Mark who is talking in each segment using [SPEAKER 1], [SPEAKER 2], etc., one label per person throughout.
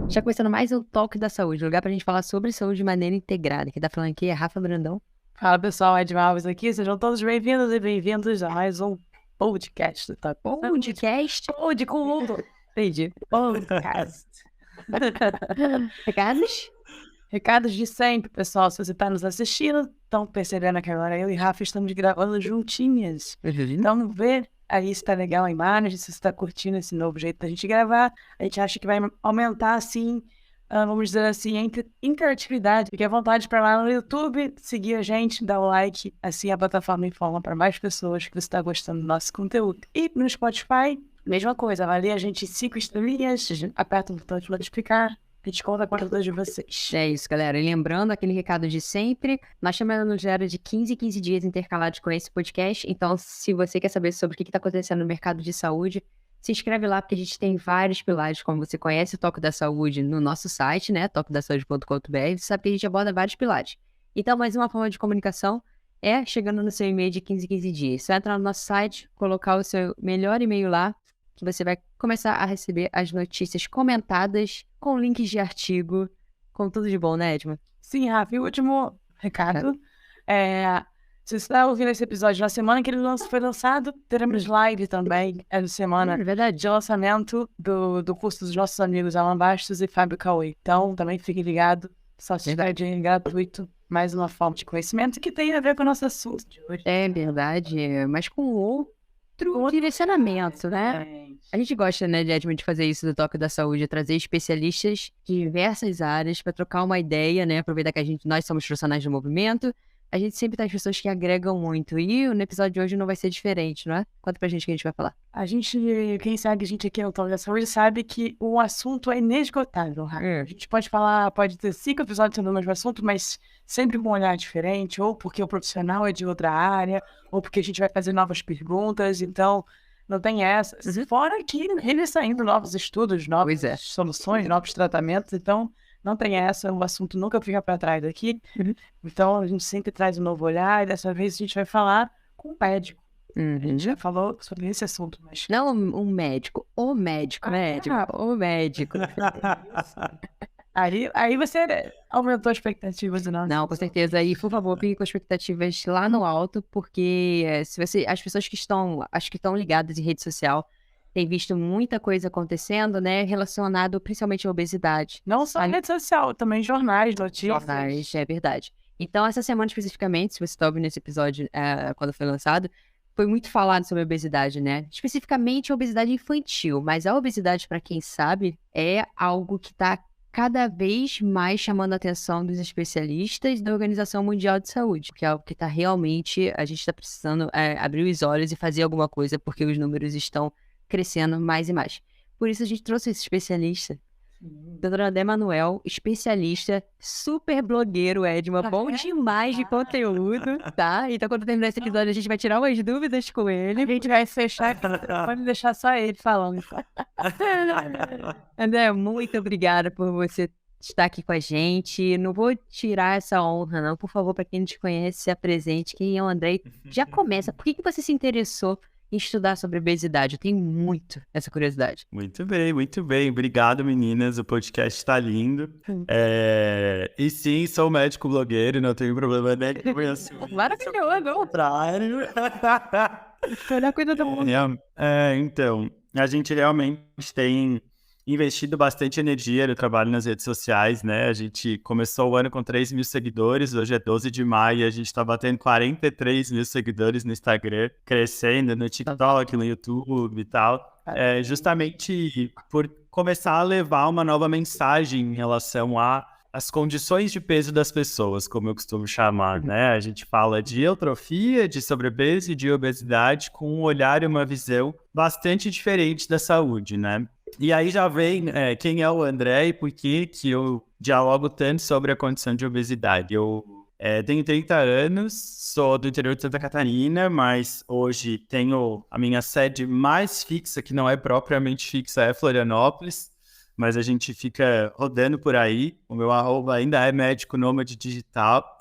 [SPEAKER 1] Já começando mais o Toque da Saúde, lugar pra gente falar sobre saúde de maneira integrada. Quem tá falando aqui é Rafa Brandão.
[SPEAKER 2] Fala pessoal, Ed Malves aqui, sejam todos bem-vindos e bem-vindos a mais um podcast, tá?
[SPEAKER 1] Podcast?
[SPEAKER 2] Pod com mundo. Entendi. Podcast.
[SPEAKER 1] Recados?
[SPEAKER 2] Recados de sempre, pessoal. Se você tá nos assistindo, estão percebendo que agora eu e Rafa estamos gravando juntinhas. Então, vê aí se tá legal a imagem, se você tá curtindo esse novo jeito da gente gravar. A gente acha que vai aumentar, assim, vamos dizer assim, a interatividade. Fique à vontade para lá no YouTube, seguir a gente, dar o like, assim a plataforma informa para mais pessoas que você está gostando do nosso conteúdo. E no Spotify, mesma coisa, avalie a gente 5 estrelinhas, aperta o botão de notificar. A gente conta com a ajuda de vocês.
[SPEAKER 1] É isso, galera. E lembrando aquele recado de sempre, nós estamos no diário de 15 em 15 dias intercalados com esse podcast. Então, se você quer saber sobre o que está acontecendo no mercado de saúde, se inscreve lá, porque a gente tem vários pilares, como você conhece o Toque da Saúde no nosso site, né? toquedasaude.com.br, você sabe que a gente aborda vários pilares. Então, mais uma forma de comunicação é chegando no seu e-mail de 15 em 15 dias. Você vai entrar no nosso site, colocar o seu melhor e-mail lá, que você vai começar a receber as notícias comentadas, com links de artigo, com tudo de bom, né, Edma?
[SPEAKER 2] Sim, Rafa, e o último recado se você está ouvindo esse episódio na semana que ele foi lançado, teremos live também, de semana,
[SPEAKER 1] verdade.
[SPEAKER 2] de lançamento do curso dos nossos amigos Alan Bastos e Fábio Cauê. Então, também fique ligado, só se tiver de gratuito, mais uma forma de conhecimento que tem a ver com o nosso assunto de hoje.
[SPEAKER 1] É verdade, mas com outro direcionamento, né? A gente gosta, né, de Edmund, de fazer isso do Toque da Saúde, trazer especialistas de diversas áreas para trocar uma ideia, né? Aproveitar que nós somos profissionais do movimento, a gente sempre traz pessoas que agregam muito. E no episódio de hoje não vai ser diferente, não é? Conta pra gente o que a gente vai falar.
[SPEAKER 2] Quem segue a gente aqui no Toque da Saúde sabe que o assunto é inesgotável, Rafa. A gente pode falar, pode ter 5 episódios sobre o mesmo assunto, mas sempre com um olhar diferente, ou porque o profissional é de outra área, ou porque a gente vai fazer novas perguntas, então não tem essa. Fora que eles saindo novos estudos, novas soluções, novos tratamentos, então não tem essa, o assunto nunca fica para trás aqui. Então a gente sempre traz um novo olhar, e dessa vez a gente vai falar com o médico. A gente já falou sobre esse assunto, mas...
[SPEAKER 1] Não um médico, o médico, o médico.
[SPEAKER 2] Aí você aumentou as expectativas do nosso.
[SPEAKER 1] Não, com certeza. E, por favor, fique com expectativas lá no alto, porque as pessoas que estão ligadas em rede social têm visto muita coisa acontecendo, né, relacionado principalmente à obesidade.
[SPEAKER 2] Não só em rede social, também jornais, notícias.
[SPEAKER 1] Jornais, é verdade. Então, essa semana especificamente, se você está ouvindo esse episódio quando foi lançado, foi muito falado sobre a obesidade, né? Especificamente a obesidade infantil, mas a obesidade, para quem sabe, é algo que está cada vez mais chamando a atenção dos especialistas da Organização Mundial de Saúde, que é algo que está realmente, a gente está precisando abrir os olhos e fazer alguma coisa, porque os números estão crescendo mais e mais. Por isso a gente trouxe esse especialista, Dr. André Manuel, especialista, super blogueiro, Edma, bom demais de conteúdo, tá? Então, quando terminar esse episódio, a gente vai tirar umas dúvidas com ele.
[SPEAKER 2] A gente vai fechar, pode deixar só ele falando.
[SPEAKER 1] André, muito obrigada por você estar aqui com a gente. Não vou tirar essa honra, não. Por favor, para quem não te conhece, se apresente. Quem é o André? Já começa. Por que você se interessou em estudar sobre obesidade? Eu tenho muito essa curiosidade.
[SPEAKER 3] Muito bem, muito bem. Obrigado, meninas. O podcast está lindo. E sim, sou médico blogueiro, não tenho problema nenhum.
[SPEAKER 1] Maravilhoso.
[SPEAKER 3] Contrário.
[SPEAKER 1] Melhor coisa do mundo.
[SPEAKER 3] Então, a gente realmente tem investido bastante energia no trabalho nas redes sociais, né? A gente começou o ano com 3 mil seguidores, hoje é 12 de maio, a gente está batendo 43 mil seguidores no Instagram, crescendo no TikTok, no YouTube e tal. Justamente por começar a levar uma nova mensagem em relação às condições de peso das pessoas, como eu costumo chamar, né? A gente fala de eutrofia, de sobrepeso e de obesidade com um olhar e uma visão bastante diferente da saúde, né? E aí já vem quem é o André e por que eu dialogo tanto sobre a condição de obesidade. Eu tenho 30 anos, sou do interior de Santa Catarina, mas hoje tenho a minha sede mais fixa, que não é propriamente fixa, é Florianópolis, mas a gente fica rodando por aí. O meu @ ainda é médico nômade digital.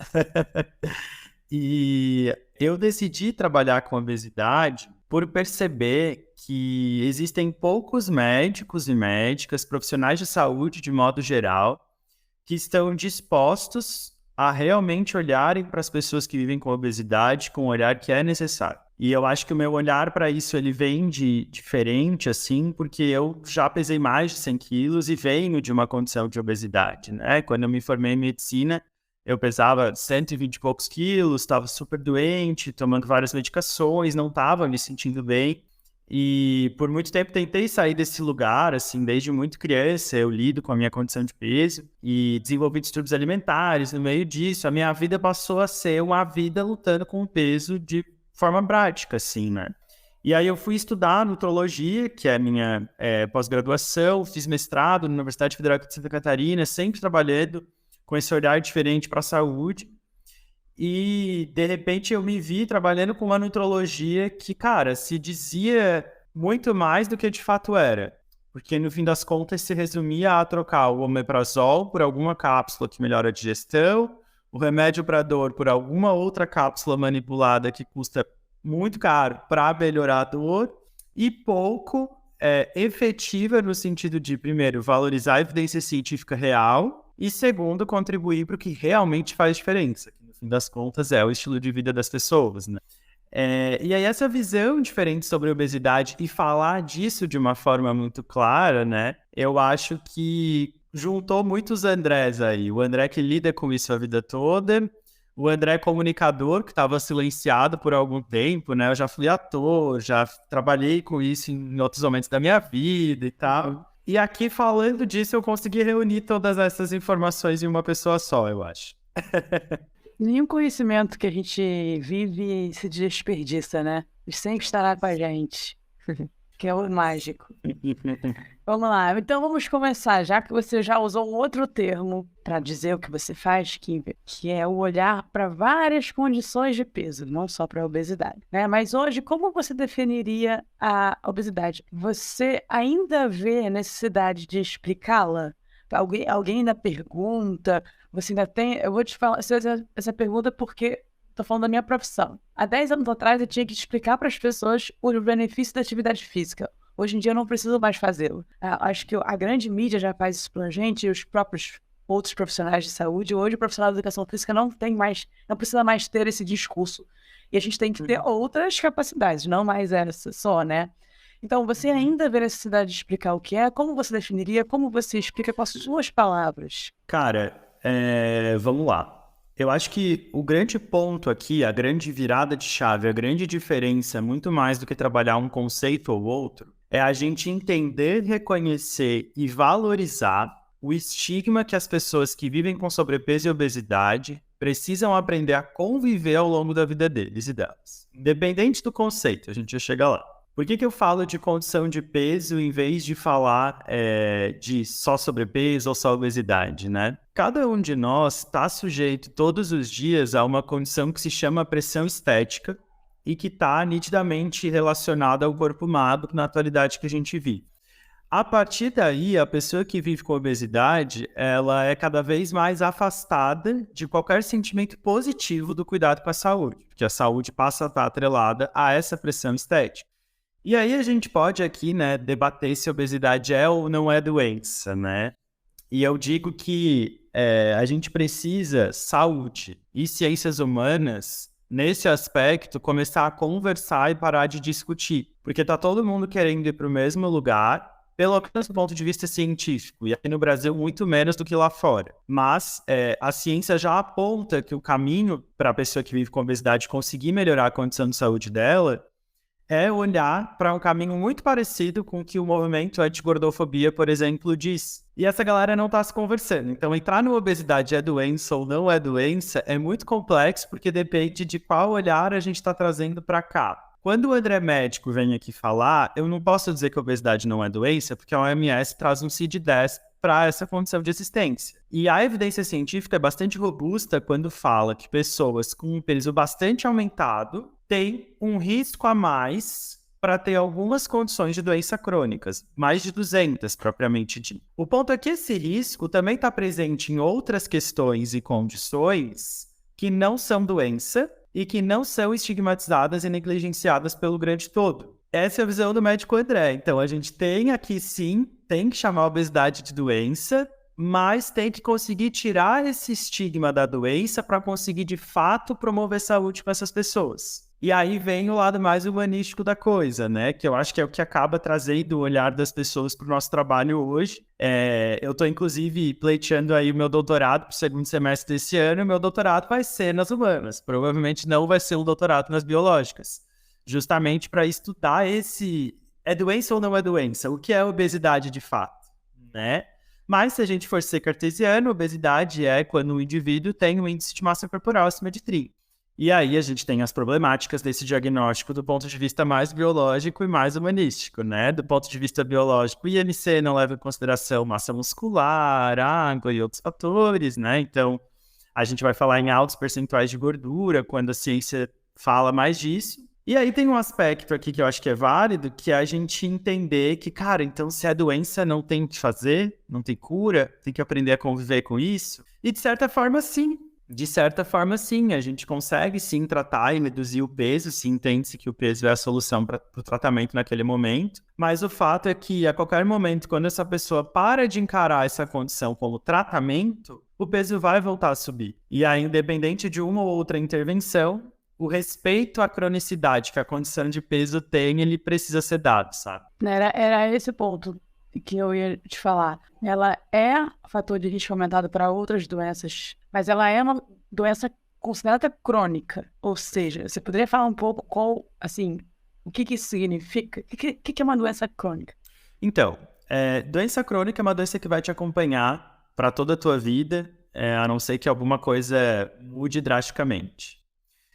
[SPEAKER 3] E eu decidi trabalhar com obesidade por perceber que existem poucos médicos e médicas, profissionais de saúde de modo geral, que estão dispostos a realmente olharem para as pessoas que vivem com obesidade com o olhar que é necessário. E eu acho que o meu olhar para isso ele vem de diferente, assim, porque eu já pesei mais de 100 quilos e venho de uma condição de obesidade, né? Quando eu me formei em medicina, eu pesava 120 e poucos quilos, estava super doente, tomando várias medicações, não estava me sentindo bem. E por muito tempo tentei sair desse lugar, assim, desde muito criança, eu lido com a minha condição de peso e desenvolvi distúrbios alimentares. No meio disso, a minha vida passou a ser uma vida lutando com o peso de forma prática, assim, né? E aí eu fui estudar nutrologia, que é a minha pós-graduação, fiz mestrado na Universidade Federal de Santa Catarina, sempre trabalhando com esse olhar diferente para a saúde. E, de repente, eu me vi trabalhando com uma nutrologia que, cara, se dizia muito mais do que de fato era. Porque, no fim das contas, se resumia a trocar o omeprazol por alguma cápsula que melhora a digestão, o remédio para dor por alguma outra cápsula manipulada que custa muito caro para melhorar a dor e pouco efetiva no sentido de, primeiro, valorizar a evidência científica real e, segundo, contribuir para o que realmente faz diferença. No fim das contas, é o estilo de vida das pessoas, né? E aí essa visão diferente sobre a obesidade e falar disso de uma forma muito clara, né? Eu acho que juntou muitos Andrés aí. O André que lida com isso a vida toda, o André comunicador, que estava silenciado por algum tempo, né? Eu já fui ator, já trabalhei com isso em outros momentos da minha vida e tal. E aqui, falando disso, eu consegui reunir todas essas informações em uma pessoa só, eu acho.
[SPEAKER 2] Nenhum conhecimento que a gente vive se desperdiça, né? Ele sempre estará com a gente, que é o mágico. Vamos lá, então vamos começar, já que você já usou um outro termo para dizer o que você faz, que é o olhar para várias condições de peso, não só para a obesidade, né? Mas hoje, como você definiria a obesidade? Você ainda vê a necessidade de explicá-la? Alguém ainda pergunta? Você ainda tem... Eu vou te falar essa pergunta porque estou falando da minha profissão. Há 10 anos atrás, eu tinha que explicar para as pessoas o benefício da atividade física. Hoje em dia eu não preciso mais fazê-lo. Acho que a grande mídia já faz isso pra gente, e os próprios outros profissionais de saúde. Hoje o profissional da educação física não precisa mais ter esse discurso. E a gente tem que ter outras capacidades, não mais essa só, né? Então, você ainda vê necessidade de explicar o que é? Como você definiria? Como você explica com as suas palavras?
[SPEAKER 3] Cara, vamos lá. Eu acho que o grande ponto aqui, a grande virada de chave, a grande diferença, muito mais do que trabalhar um conceito ou outro, é a gente entender, reconhecer e valorizar o estigma que as pessoas que vivem com sobrepeso e obesidade precisam aprender a conviver ao longo da vida deles e delas. Independente do conceito, a gente já chega lá. Por que eu falo de condição de peso em vez de falar de só sobrepeso ou só obesidade, né? Cada um de nós está sujeito todos os dias a uma condição que se chama pressão estética e que está nitidamente relacionada ao corpo magro na atualidade que a gente vive. A partir daí, a pessoa que vive com obesidade, ela é cada vez mais afastada de qualquer sentimento positivo do cuidado com a saúde, porque a saúde passa a estar atrelada a essa pressão estética. E aí a gente pode aqui, né, debater se obesidade é ou não é doença, né? E eu digo que a gente precisa, saúde e ciências humanas, nesse aspecto, começar a conversar e parar de discutir. Porque tá todo mundo querendo ir para o mesmo lugar, pelo menos do ponto de vista científico. E aqui no Brasil, muito menos do que lá fora. Mas a ciência já aponta que o caminho para a pessoa que vive com obesidade conseguir melhorar a condição de saúde dela é olhar para um caminho muito parecido com o que o movimento anti-gordofobia, por exemplo, diz. E essa galera não está se conversando. Então, entrar no obesidade é doença ou não é doença é muito complexo, porque depende de qual olhar a gente está trazendo para cá. Quando o André médico vem aqui falar, eu não posso dizer que a obesidade não é doença, porque a OMS traz um CID-10 para essa condição de existência. E a evidência científica é bastante robusta quando fala que pessoas com um peso bastante aumentado têm um risco a mais para ter algumas condições de doença crônicas, mais de 200 propriamente dito. O ponto é que esse risco também está presente em outras questões e condições que não são doença e que não são estigmatizadas e negligenciadas pelo grande todo. Essa é a visão do médico André. Então, a gente tem aqui, sim, tem que chamar a obesidade de doença, mas tem que conseguir tirar esse estigma da doença para conseguir, de fato, promover saúde para essas pessoas. E aí vem o lado mais humanístico da coisa, né? Que eu acho que é o que acaba trazendo o olhar das pessoas para o nosso trabalho hoje. Eu estou, inclusive, pleiteando aí o meu doutorado para o segundo semestre desse ano. O meu doutorado vai ser nas humanas. Provavelmente não vai ser um doutorado nas biológicas. Justamente para estudar esse... É doença ou não é doença? O que é obesidade de fato, né? Mas se a gente for ser cartesiano, obesidade é quando o indivíduo tem um índice de massa corporal acima de 30. E aí a gente tem as problemáticas desse diagnóstico do ponto de vista mais biológico e mais humanístico, né? Do ponto de vista biológico, o IMC não leva em consideração massa muscular, água e outros fatores, né? Então, a gente vai falar em altos percentuais de gordura quando a ciência fala mais disso. E aí tem um aspecto aqui que eu acho que é válido, que é a gente entender que, cara, então se é doença não tem o que fazer, não tem cura, tem que aprender a conviver com isso. E de certa forma, sim. De certa forma, sim, a gente consegue sim tratar e reduzir o peso, sim, entende-se que o peso é a solução para o tratamento naquele momento, mas o fato é que a qualquer momento, quando essa pessoa para de encarar essa condição como tratamento, o peso vai voltar a subir. E aí, independente de uma ou outra intervenção, o respeito à cronicidade que a condição de peso tem, ele precisa ser dado, sabe?
[SPEAKER 2] Era esse o ponto que eu ia te falar. Ela é fator de risco aumentado para outras doenças, mas ela é uma doença considerada crônica. Ou seja, você poderia falar um pouco o que isso significa? O que é uma doença crônica?
[SPEAKER 3] Então, doença crônica é uma doença que vai te acompanhar para toda a tua vida, a não ser que alguma coisa mude drasticamente.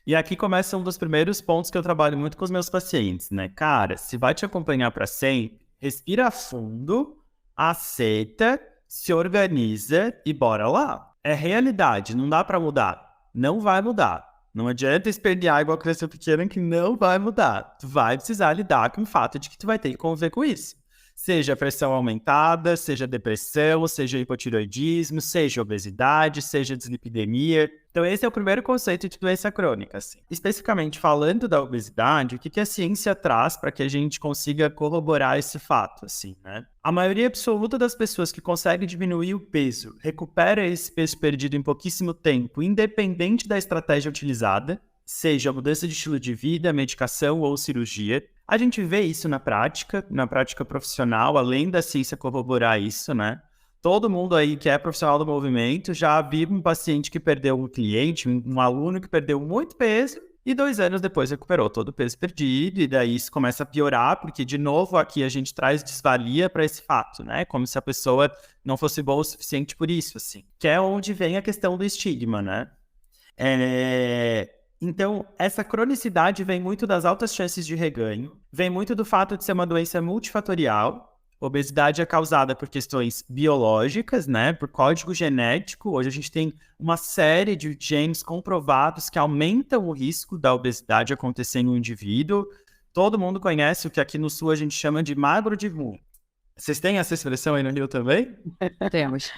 [SPEAKER 3] E aqui começa um dos primeiros pontos que eu trabalho muito com os meus pacientes, né? Cara, se vai te acompanhar para sempre, respira fundo, aceita, se organiza e bora lá. É realidade, não dá para mudar. Não vai mudar. Não adianta espernear igual criança pequena que não vai mudar. Tu vai precisar lidar com o fato de que tu vai ter que conviver com isso. Seja pressão aumentada, seja depressão, seja hipotireoidismo, seja obesidade, seja dislipidemia. Então esse é o primeiro conceito de doença crônica. Assim. Especificamente falando da obesidade, o que a ciência traz para que a gente consiga corroborar esse fato? Assim, né? A maioria absoluta das pessoas que consegue diminuir o peso, recupera esse peso perdido em pouquíssimo tempo, independente da estratégia utilizada, seja mudança de estilo de vida, medicação ou cirurgia. A gente vê isso na prática profissional, além da ciência corroborar isso, né? Todo mundo aí que é profissional do movimento já viu um paciente que perdeu um cliente, um aluno que perdeu muito peso e 2 anos depois recuperou todo o peso perdido e daí isso começa a piorar, porque de novo aqui a gente traz desvalia para esse fato, né? Como se a pessoa não fosse boa o suficiente por isso, assim. Que é onde vem a questão do estigma, né? Então, essa cronicidade vem muito das altas chances de reganho, vem muito do fato de ser uma doença multifatorial. Obesidade é causada por questões biológicas, né, por código genético. Hoje a gente tem uma série de genes comprovados que aumentam o risco da obesidade acontecer em um indivíduo. Todo mundo conhece o que aqui no Sul a gente chama de magro de rum. Vocês têm essa expressão aí no Rio também?
[SPEAKER 1] Temos.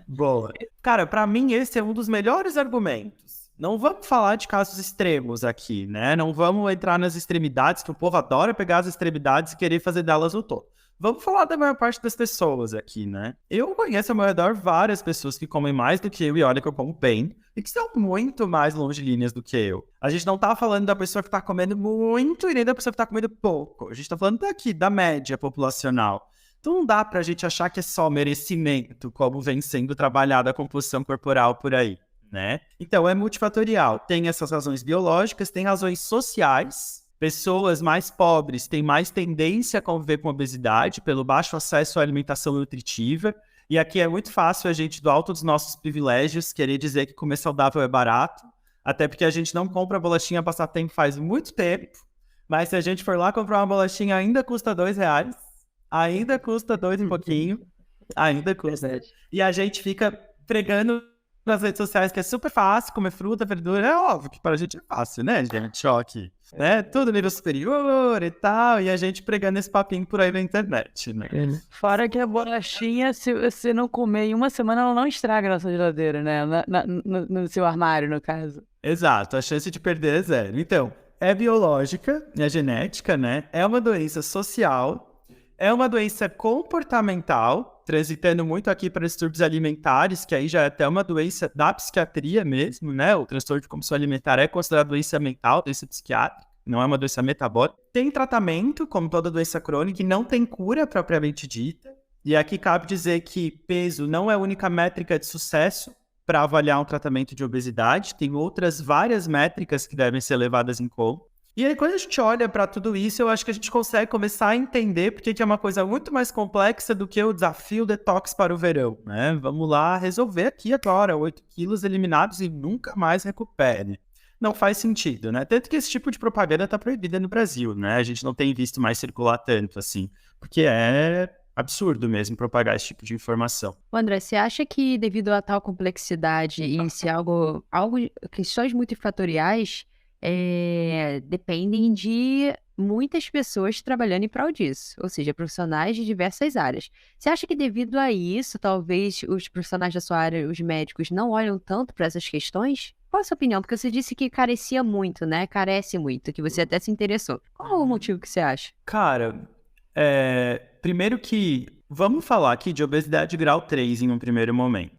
[SPEAKER 3] Boa. Cara, para mim esse é um dos melhores argumentos. Não vamos falar de casos extremos aqui, né? Não vamos entrar nas extremidades, que o povo adora pegar as extremidades e querer fazer delas o todo. Vamos falar da maior parte das pessoas aqui, né? Eu conheço ao meu redor várias pessoas que comem mais do que eu, e olha que eu como bem, e que são muito mais longilíneas do que eu. A gente não tá falando da pessoa que tá comendo muito e nem da pessoa que tá comendo pouco. A gente tá falando daqui, da média populacional. Então não dá pra gente achar que é só merecimento, como vem sendo trabalhada a composição corporal por aí. Né? Então, é multifatorial. Tem essas razões biológicas, tem razões sociais. Pessoas mais pobres têm mais tendência a conviver com obesidade pelo baixo acesso à alimentação nutritiva. E aqui é muito fácil a gente, do alto dos nossos privilégios, querer dizer que comer saudável é barato. Até porque a gente não compra bolachinha passatempo faz muito tempo. Mas se a gente for lá comprar uma bolachinha, ainda custa R$2. Ainda custa 2 e pouquinho. Ainda custa. E a gente fica pregando nas redes sociais que é super fácil comer fruta, verdura. É óbvio que para a gente é fácil, né, gente? Choque. Né? Tudo nível superior e tal. E a gente pregando esse papinho por aí na internet, né?
[SPEAKER 2] Fora que a bolachinha, se você não comer em uma semana, ela não estraga na sua geladeira, né? No seu armário, no caso.
[SPEAKER 3] Exato, a chance de perder é zero. Então, é biológica, é genética, né? É uma doença social, é uma doença comportamental, transitando muito aqui para distúrbios alimentares, que aí já é até uma doença da psiquiatria mesmo, né? O transtorno de compulsão alimentar é considerado doença mental, doença psiquiátrica, não é uma doença metabólica. Tem tratamento, como toda doença crônica, e não tem cura propriamente dita. E aqui cabe dizer que peso não é a única métrica de sucesso para avaliar um tratamento de obesidade, tem outras várias métricas que devem ser levadas em conta. E aí, quando a gente olha para tudo isso, eu acho que a gente consegue começar a entender porque que é uma coisa muito mais complexa do que o desafio detox para o verão, né? Vamos lá resolver aqui agora, 8 quilos eliminados e nunca mais recupere. Não faz sentido, né? Tanto que esse tipo de propaganda está proibida no Brasil, né? A gente não tem visto mais circular tanto assim, porque é absurdo mesmo propagar esse tipo de informação.
[SPEAKER 1] André, você acha que devido a tal complexidade e se algo questões multifatoriais dependem de muitas pessoas trabalhando em prol disso, ou seja, profissionais de diversas áreas. Você acha que devido a isso, talvez os profissionais da sua área, os médicos, não olham tanto para essas questões? Qual a sua opinião? Porque você disse que carecia muito, né? Carece muito, que você até se interessou. Qual o motivo que você acha?
[SPEAKER 3] Cara, primeiro que vamos falar aqui de obesidade grau 3 em um primeiro momento.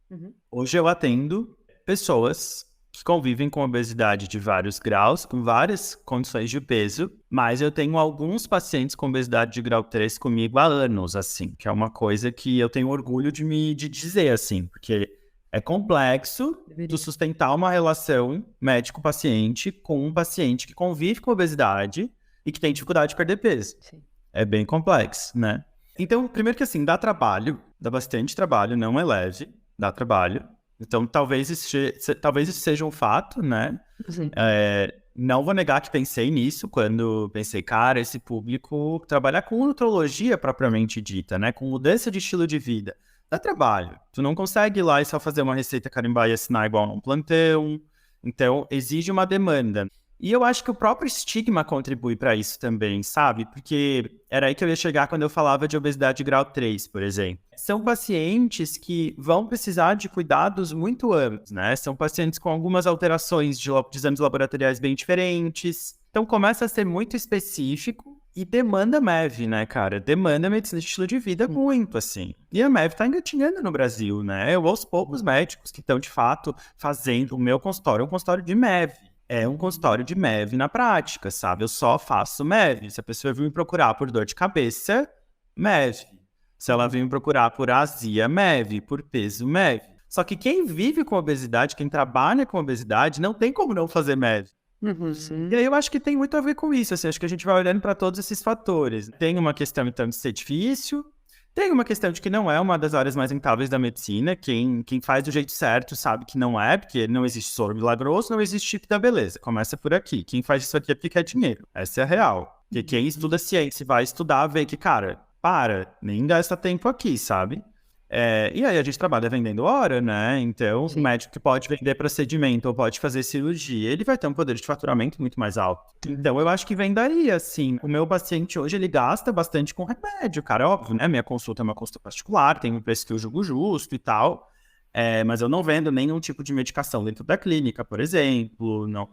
[SPEAKER 3] Hoje eu atendo pessoas que convivem com obesidade de vários graus, com várias condições de peso, mas eu tenho alguns pacientes com obesidade de grau 3 comigo há anos, assim, que é uma coisa que eu tenho orgulho de dizer, assim, porque é complexo tu sustentar uma relação médico-paciente com um paciente que convive com obesidade e que tem dificuldade de perder peso.
[SPEAKER 1] Sim.
[SPEAKER 3] É bem complexo, né? Então, primeiro que assim, dá trabalho, dá bastante trabalho, não é leve, dá trabalho. Então, talvez isso seja um fato, né? Não vou negar que pensei nisso quando pensei, cara, esse público trabalhar com nutrologia propriamente dita, né? Com mudança de estilo de vida, dá trabalho. Tu não consegue ir lá e só fazer uma receita carimbar e assinar igual num plantão. Então, exige uma demanda. E eu acho que o próprio estigma contribui para isso também, sabe? Porque era aí que eu ia chegar quando eu falava de obesidade grau 3, por exemplo. São pacientes que vão precisar de cuidados muito amplos, né? São pacientes com algumas alterações de exames laboratoriais bem diferentes. Então começa a ser muito específico e demanda MEV, né, cara? Demanda medicina de estilo de vida muito, assim. E a MEV tá engatinhando no Brasil, né? Eu ouço poucos médicos que estão, de fato, fazendo o meu consultório, um consultório de MEV. É um consultório de MEV na prática, sabe? Eu só faço MEV. Se a pessoa vir me procurar por dor de cabeça, MEV. Se ela vir me procurar por azia, MEV. Por peso, MEV. Só que quem vive com obesidade, quem trabalha com obesidade, não tem como não fazer MEV. E aí eu acho que tem muito a ver com isso, assim, acho que a gente vai olhando para todos esses fatores. Tem uma questão, então, de ser difícil, tem uma questão de que não é uma das áreas mais rentáveis da medicina, quem faz do jeito certo sabe que não é, porque não existe soro milagroso, não existe chip da beleza, começa por aqui, quem faz isso aqui é porque quer dinheiro, essa é a real. Porque quem estuda ciência vai estudar, vê que, cara, nem gasta tempo aqui, sabe? E aí a gente trabalha vendendo hora, né? Então,
[SPEAKER 1] Sim.
[SPEAKER 3] o médico que pode vender procedimento ou pode fazer cirurgia, ele vai ter um poder de faturamento muito mais alto. Então, eu acho que vem daí, assim. O meu paciente hoje, ele gasta bastante com remédio, cara, é óbvio, né? Minha consulta é uma consulta particular, tem um preço que eu julgo justo e tal. Mas eu não vendo nenhum tipo de medicação dentro da clínica, por exemplo, não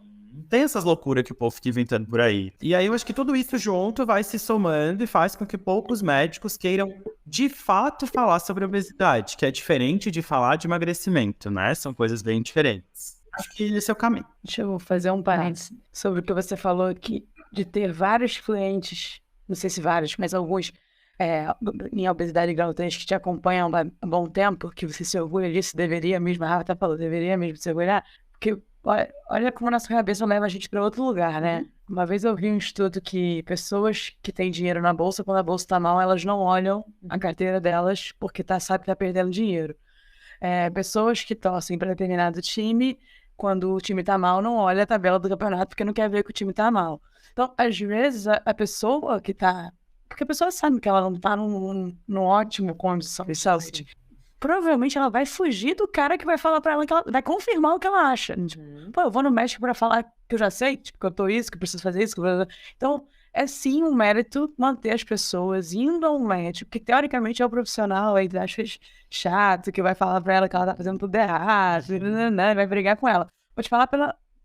[SPEAKER 3] tem essas loucuras que o povo fica inventando por aí. E aí eu acho que tudo isso junto vai se somando e faz com que poucos médicos queiram, de fato, falar sobre obesidade, que é diferente de falar de emagrecimento, né? São coisas bem diferentes. Acho que esse é o caminho.
[SPEAKER 2] Deixa eu fazer um parênteses sobre o que você falou aqui, de ter vários clientes, não sei se vários, mas alguns, em obesidade grau 3 que te acompanham há bom tempo, que você se orgulha disso, deveria mesmo, a Rafa falou, deveria mesmo se orgulhar, porque olha como a nossa cabeça leva a gente para outro lugar, né? Uma vez eu vi um estudo que pessoas que têm dinheiro na bolsa, quando a bolsa tá mal, elas não olham a carteira delas porque sabe que tá perdendo dinheiro. Pessoas que torcem para determinado time, quando o time tá mal, não olha a tabela do campeonato porque não quer ver que o time tá mal. Então, às vezes, a pessoa que tá... Porque a pessoa sabe que ela não tá num ótimo condição de saúde. Provavelmente ela vai fugir do cara que vai falar pra ela, que ela vai confirmar o que ela acha. Tipo, pô, eu vou no médico pra falar que eu já sei, tipo, que eu tô isso, que eu preciso fazer isso. Então, é sim um mérito manter as pessoas indo ao médico, que teoricamente é o profissional aí, acha chato, que vai falar pra ela que ela tá fazendo tudo errado, vai brigar com ela. Vou te falar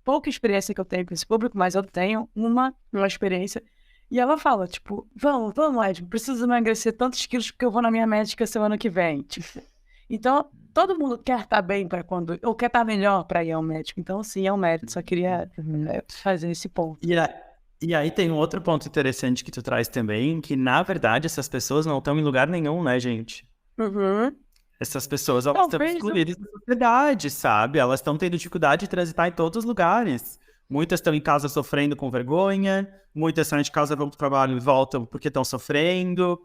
[SPEAKER 2] pouca experiência que eu tenho com esse público, mas eu tenho uma experiência. E ela fala, tipo, vamos, médico, preciso emagrecer tantos quilos porque eu vou na minha médica semana que vem. Tipo, então, todo mundo quer estar bem para quando... Ou quer estar melhor para ir ao médico. Então, sim, é um mérito. Só queria fazer esse ponto.
[SPEAKER 3] E aí tem um outro ponto interessante que tu traz também, que na verdade essas pessoas não estão em lugar nenhum, né, gente? Essas pessoas, elas estão excluídas da sociedade, sabe? Elas estão tendo dificuldade de transitar em todos os lugares. Muitas estão em casa sofrendo com vergonha, muitas saem de casa, vão para o trabalho e voltam porque estão sofrendo.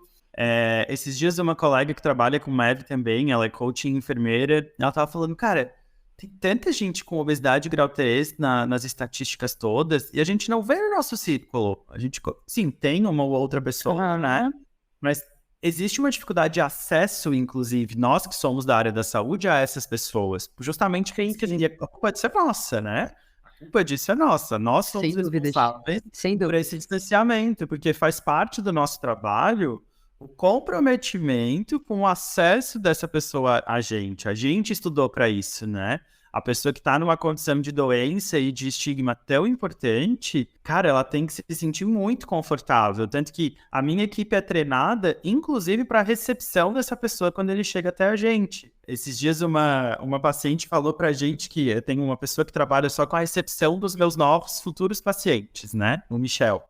[SPEAKER 3] Esses dias uma colega que trabalha com MEV também, ela é coach e enfermeira, ela tava falando, cara, tem tanta gente com obesidade grau 3 nas estatísticas todas, e a gente não vê no nosso círculo. A gente, sim, tem uma ou outra pessoa, né? Mas existe uma dificuldade de acesso, inclusive, nós que somos da área da saúde, a essas pessoas. Justamente porque a culpa disso é nossa, né? A culpa disso é nossa. Nós somos responsáveis por esse distanciamento, porque faz parte do nosso trabalho o comprometimento com o acesso dessa pessoa a gente. A gente estudou para isso, né? A pessoa que está numa condição de doença e de estigma tão importante, cara, ela tem que se sentir muito confortável. Tanto que a minha equipe é treinada, inclusive, para a recepção dessa pessoa quando ele chega até a gente. Esses dias uma paciente falou pra gente que eu tenho uma pessoa que trabalha só com a recepção dos meus novos futuros pacientes, né? O Michel.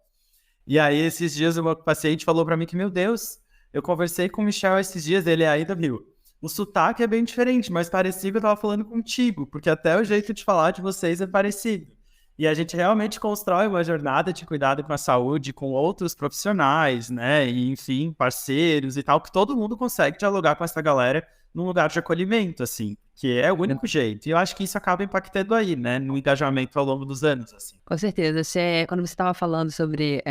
[SPEAKER 3] E aí, esses dias, uma paciente falou pra mim que, meu Deus, eu conversei com o Michel esses dias, ele ainda viu. O sotaque é bem diferente, mas parecia que eu tava falando contigo, porque até o jeito de falar de vocês é parecido. E a gente realmente constrói uma jornada de cuidado com a saúde com outros profissionais, né? E, enfim, parceiros e tal, que todo mundo consegue dialogar com essa galera num lugar de acolhimento, assim, que é o único jeito. E eu acho que isso acaba impactando aí, né? No engajamento ao longo dos anos, assim.
[SPEAKER 1] Com certeza. Quando você estava falando sobre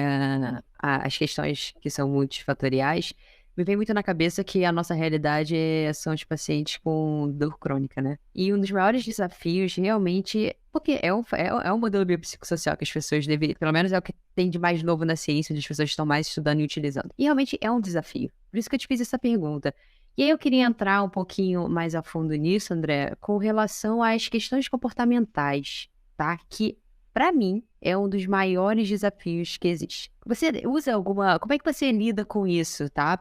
[SPEAKER 1] as questões que são multifatoriais, me vem muito na cabeça que a nossa realidade são os pacientes com dor crônica, né? E um dos maiores desafios, realmente, porque é um modelo biopsicossocial que as pessoas deveriam, pelo menos é o que tem de mais novo na ciência, onde as pessoas estão mais estudando e utilizando. E realmente é um desafio. Por isso que eu te fiz essa pergunta. E aí eu queria entrar um pouquinho mais a fundo nisso, André, com relação às questões comportamentais, tá? Que, para mim, é um dos maiores desafios que existe. Você usa como é que você lida com isso, tá?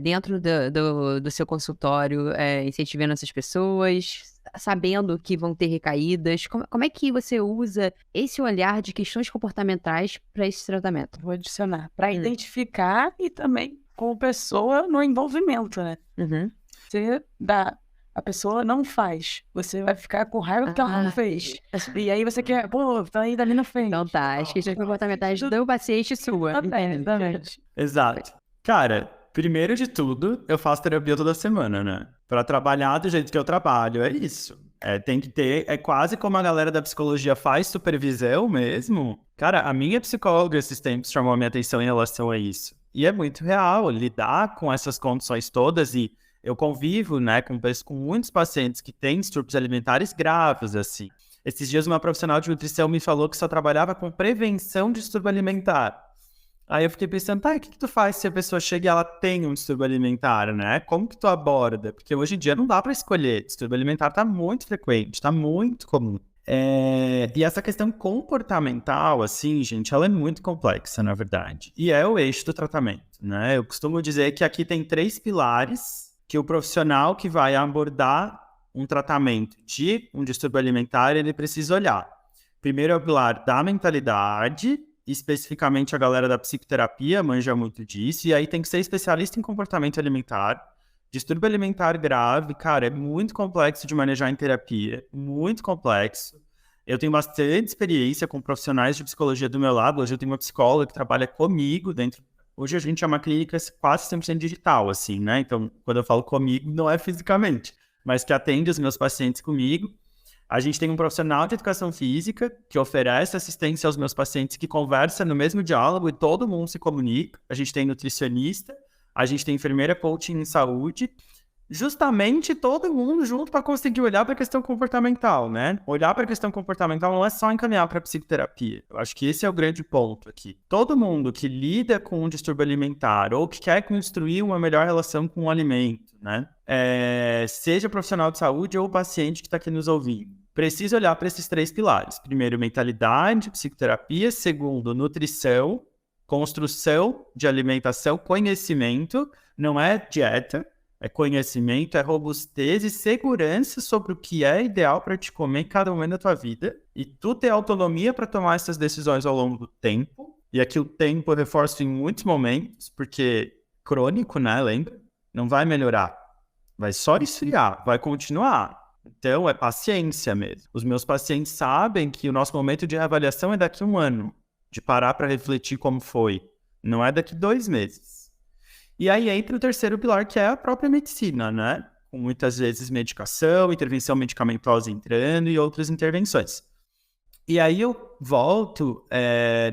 [SPEAKER 1] Dentro do seu consultório, incentivando essas pessoas, sabendo que vão ter recaídas. Como é que você usa esse olhar de questões comportamentais para esse tratamento?
[SPEAKER 2] Vou adicionar. Para identificar e também como pessoa no envolvimento, né? Você dá... A pessoa não faz. Você vai ficar com raiva porque ela não fez. E aí você quer, tá ainda ali na frente.
[SPEAKER 1] Então tá, as questões comportamentais do paciente sua.
[SPEAKER 2] Exatamente.
[SPEAKER 3] Exato. Cara, primeiro de tudo, eu faço terapia toda semana, né? Pra trabalhar do jeito que eu trabalho, é isso. Tem que ter, é quase como a galera da psicologia faz supervisão mesmo. Cara, a minha psicóloga esses tempos chamou a minha atenção em relação a isso. E é muito real, lidar com essas condições todas e eu convivo, né, com muitos pacientes que têm distúrbios alimentares graves, assim. Esses dias uma profissional de nutrição me falou que só trabalhava com prevenção de distúrbio alimentar. Aí eu fiquei pensando, tá, o que tu faz se a pessoa chega e ela tem um distúrbio alimentar, né? Como que tu aborda? Porque hoje em dia não dá pra escolher. Distúrbio alimentar tá muito frequente, tá muito comum. E essa questão comportamental, assim, gente, ela é muito complexa, na verdade. E é o eixo do tratamento, né? Eu costumo dizer que aqui tem 3 pilares que o profissional que vai abordar um tratamento de um distúrbio alimentar, ele precisa olhar. Primeiro é o pilar da mentalidade, especificamente a galera da psicoterapia manja muito disso, e aí tem que ser especialista em comportamento alimentar. Distúrbio alimentar grave, cara, é muito complexo de manejar em terapia, muito complexo. Eu tenho bastante experiência com profissionais de psicologia do meu lado, hoje eu tenho uma psicóloga que trabalha comigo dentro. Hoje a gente é uma clínica quase 100% digital, assim, né? Então, quando eu falo comigo, não é fisicamente, mas que atende os meus pacientes comigo. A gente tem um profissional de educação física que oferece assistência aos meus pacientes, que conversa no mesmo diálogo e todo mundo se comunica. A gente tem nutricionista, a gente tem enfermeira coaching em saúde. Justamente todo mundo junto para conseguir olhar para a questão comportamental, né? Olhar para a questão comportamental não é só encaminhar para a psicoterapia. Eu acho que esse é o grande ponto aqui. Todo mundo que lida com um distúrbio alimentar ou que quer construir uma melhor relação com o alimento, né? Seja profissional de saúde ou paciente que está aqui nos ouvindo. precisa olhar para esses 3 pilares. Primeiro, mentalidade, psicoterapia. Segundo, nutrição, construção de alimentação, conhecimento. Não é dieta, é conhecimento, é robustez e segurança sobre o que é ideal para te comer em cada momento da tua vida. E tu ter autonomia para tomar essas decisões ao longo do tempo. E aqui o tempo eu reforço em muitos momentos, porque crônico, né? Lembra? Não vai melhorar. Vai só esfriar, vai continuar. Então, é paciência mesmo. Os meus pacientes sabem que o nosso momento de reavaliação é daqui a 1 ano, de parar para refletir como foi. Não é daqui 2 meses. E aí entra o terceiro pilar, que é a própria medicina, né? Com muitas vezes medicação, intervenção medicamentosa entrando e outras intervenções. E aí eu volto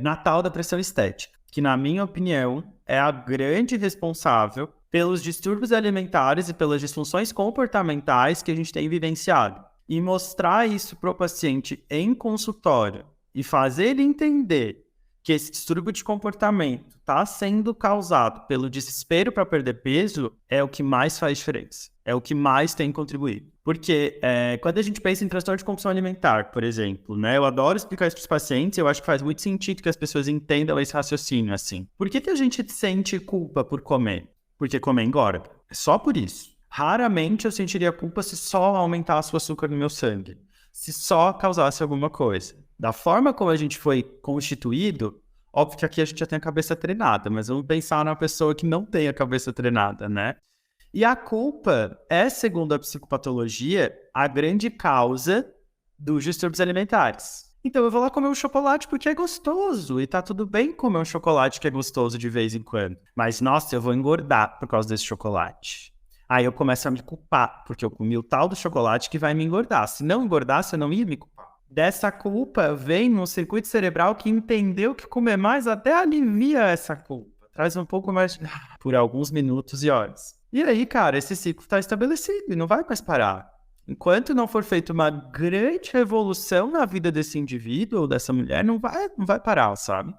[SPEAKER 3] na tal da pressão estética, que na minha opinião é a grande responsável pelos distúrbios alimentares e pelas disfunções comportamentais que a gente tem vivenciado. E mostrar isso para o paciente em consultório e fazer ele entender que esse distúrbio de comportamento está sendo causado pelo desespero para perder peso é o que mais faz diferença. É o que mais tem contribuído. Porque quando a gente pensa em transtorno de compulsão alimentar, por exemplo, né, eu adoro explicar isso para os pacientes, eu acho que faz muito sentido que as pessoas entendam esse raciocínio assim. Por que a gente sente culpa por comer? Porque comer engorda. É só por isso. Raramente eu sentiria culpa se só aumentasse o açúcar no meu sangue. Se só causasse alguma coisa. Da forma como a gente foi constituído, óbvio que aqui a gente já tem a cabeça treinada, mas vamos pensar numa pessoa que não tem a cabeça treinada, né? E a culpa é, segundo a psicopatologia, a grande causa dos distúrbios alimentares. Então eu vou lá comer um chocolate porque é gostoso, e tá tudo bem comer um chocolate que é gostoso de vez em quando. Mas, nossa, eu vou engordar por causa desse chocolate. Aí eu começo a me culpar, porque eu comi o tal do chocolate que vai me engordar. Se não engordasse, eu não ia me culpar. Dessa culpa vem um circuito cerebral que entendeu que comer mais até alivia essa culpa. Traz um pouco mais por alguns minutos e horas. E aí, cara, esse ciclo está estabelecido e não vai mais parar. Enquanto não for feita uma grande revolução na vida desse indivíduo ou dessa mulher, não vai parar, sabe?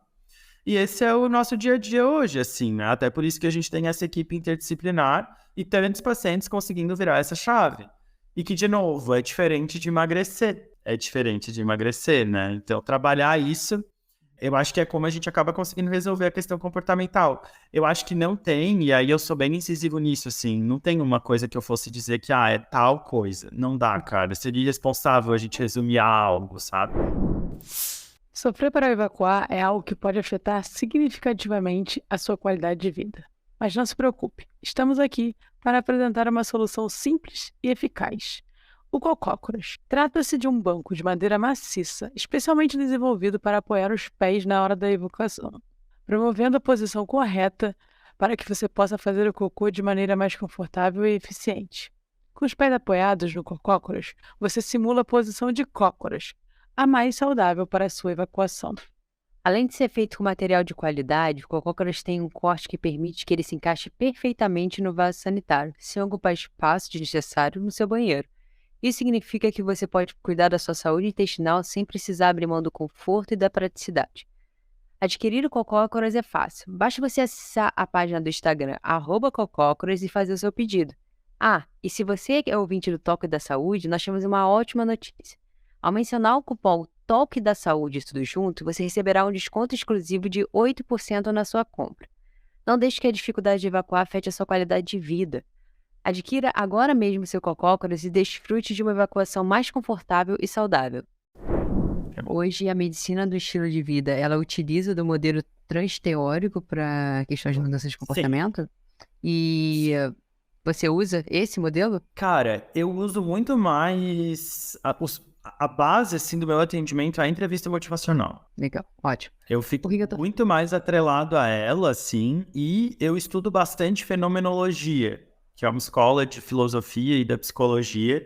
[SPEAKER 3] E esse é o nosso dia a dia hoje, assim, né? Até por isso que a gente tem essa equipe interdisciplinar e tantos pacientes conseguindo virar essa chave. E que, de novo, é diferente de emagrecer. É diferente de emagrecer, né? Então, trabalhar isso, eu acho que é como a gente acaba conseguindo resolver a questão comportamental. Eu acho que não tem, e aí eu sou bem incisivo nisso, assim, não tem uma coisa que eu fosse dizer que, é tal coisa. Não dá, cara. Seria irresponsável a gente resumir algo, sabe?
[SPEAKER 2] Sofrer para evacuar é algo que pode afetar significativamente a sua qualidade de vida. Mas não se preocupe, estamos aqui para apresentar uma solução simples e eficaz. O cocócoras. Trata-se de um banco de madeira maciça, especialmente desenvolvido para apoiar os pés na hora da evacuação, promovendo a posição correta para que você possa fazer o cocô de maneira mais confortável e eficiente. Com os pés apoiados no cocócoras, você simula a posição de cócoras, a mais saudável para a sua evacuação.
[SPEAKER 1] Além de ser feito com material de qualidade, o cocócoras tem um corte que permite que ele se encaixe perfeitamente no vaso sanitário, sem ocupar espaço desnecessário no seu banheiro. Isso significa que você pode cuidar da sua saúde intestinal sem precisar abrir mão do conforto e da praticidade. Adquirir o cocócoras é fácil. Basta você acessar a página do Instagram, @cocócoras, e fazer o seu pedido. E se você é ouvinte do Toque da Saúde, nós temos uma ótima notícia. Ao mencionar o cupom Toque da Saúde tudo junto, você receberá um desconto exclusivo de 8% na sua compra. Não deixe que a dificuldade de evacuar afete a sua qualidade de vida. Adquira agora mesmo seu cocócoras e desfrute de uma evacuação mais confortável e saudável. Hoje, a medicina do estilo de vida, ela utiliza do modelo transteórico para questões de mudança de comportamento? Sim. E você usa esse modelo?
[SPEAKER 3] Cara, eu uso muito mais a base, assim, do meu atendimento é a entrevista motivacional.
[SPEAKER 1] Legal, ótimo.
[SPEAKER 3] Eu fico muito mais atrelado a ela, assim, e eu estudo bastante fenomenologia, que é uma escola de filosofia e da psicologia,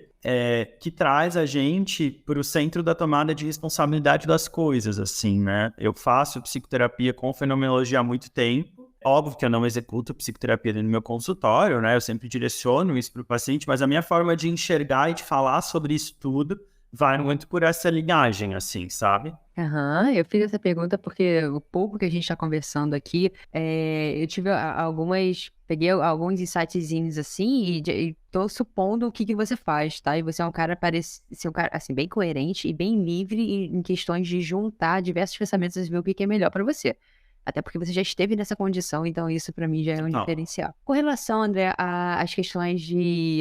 [SPEAKER 3] que traz a gente para o centro da tomada de responsabilidade das coisas, assim, né? Eu faço psicoterapia com fenomenologia há muito tempo. Óbvio que eu não executo psicoterapia no meu consultório, né? Eu sempre direciono isso para o paciente, mas a minha forma de enxergar e de falar sobre isso tudo vai muito por essa linhagem, assim, sabe?
[SPEAKER 1] Eu fiz essa pergunta porque o pouco que a gente está conversando aqui, eu tive peguei alguns insightzinhos assim e tô supondo o que você faz, tá? E você é um cara, parece ser um cara, assim, bem coerente e bem livre em questões de juntar diversos pensamentos e ver o que é melhor para você. Até porque você já esteve nessa condição, então isso para mim já é um diferencial. Com relação, André, às questões de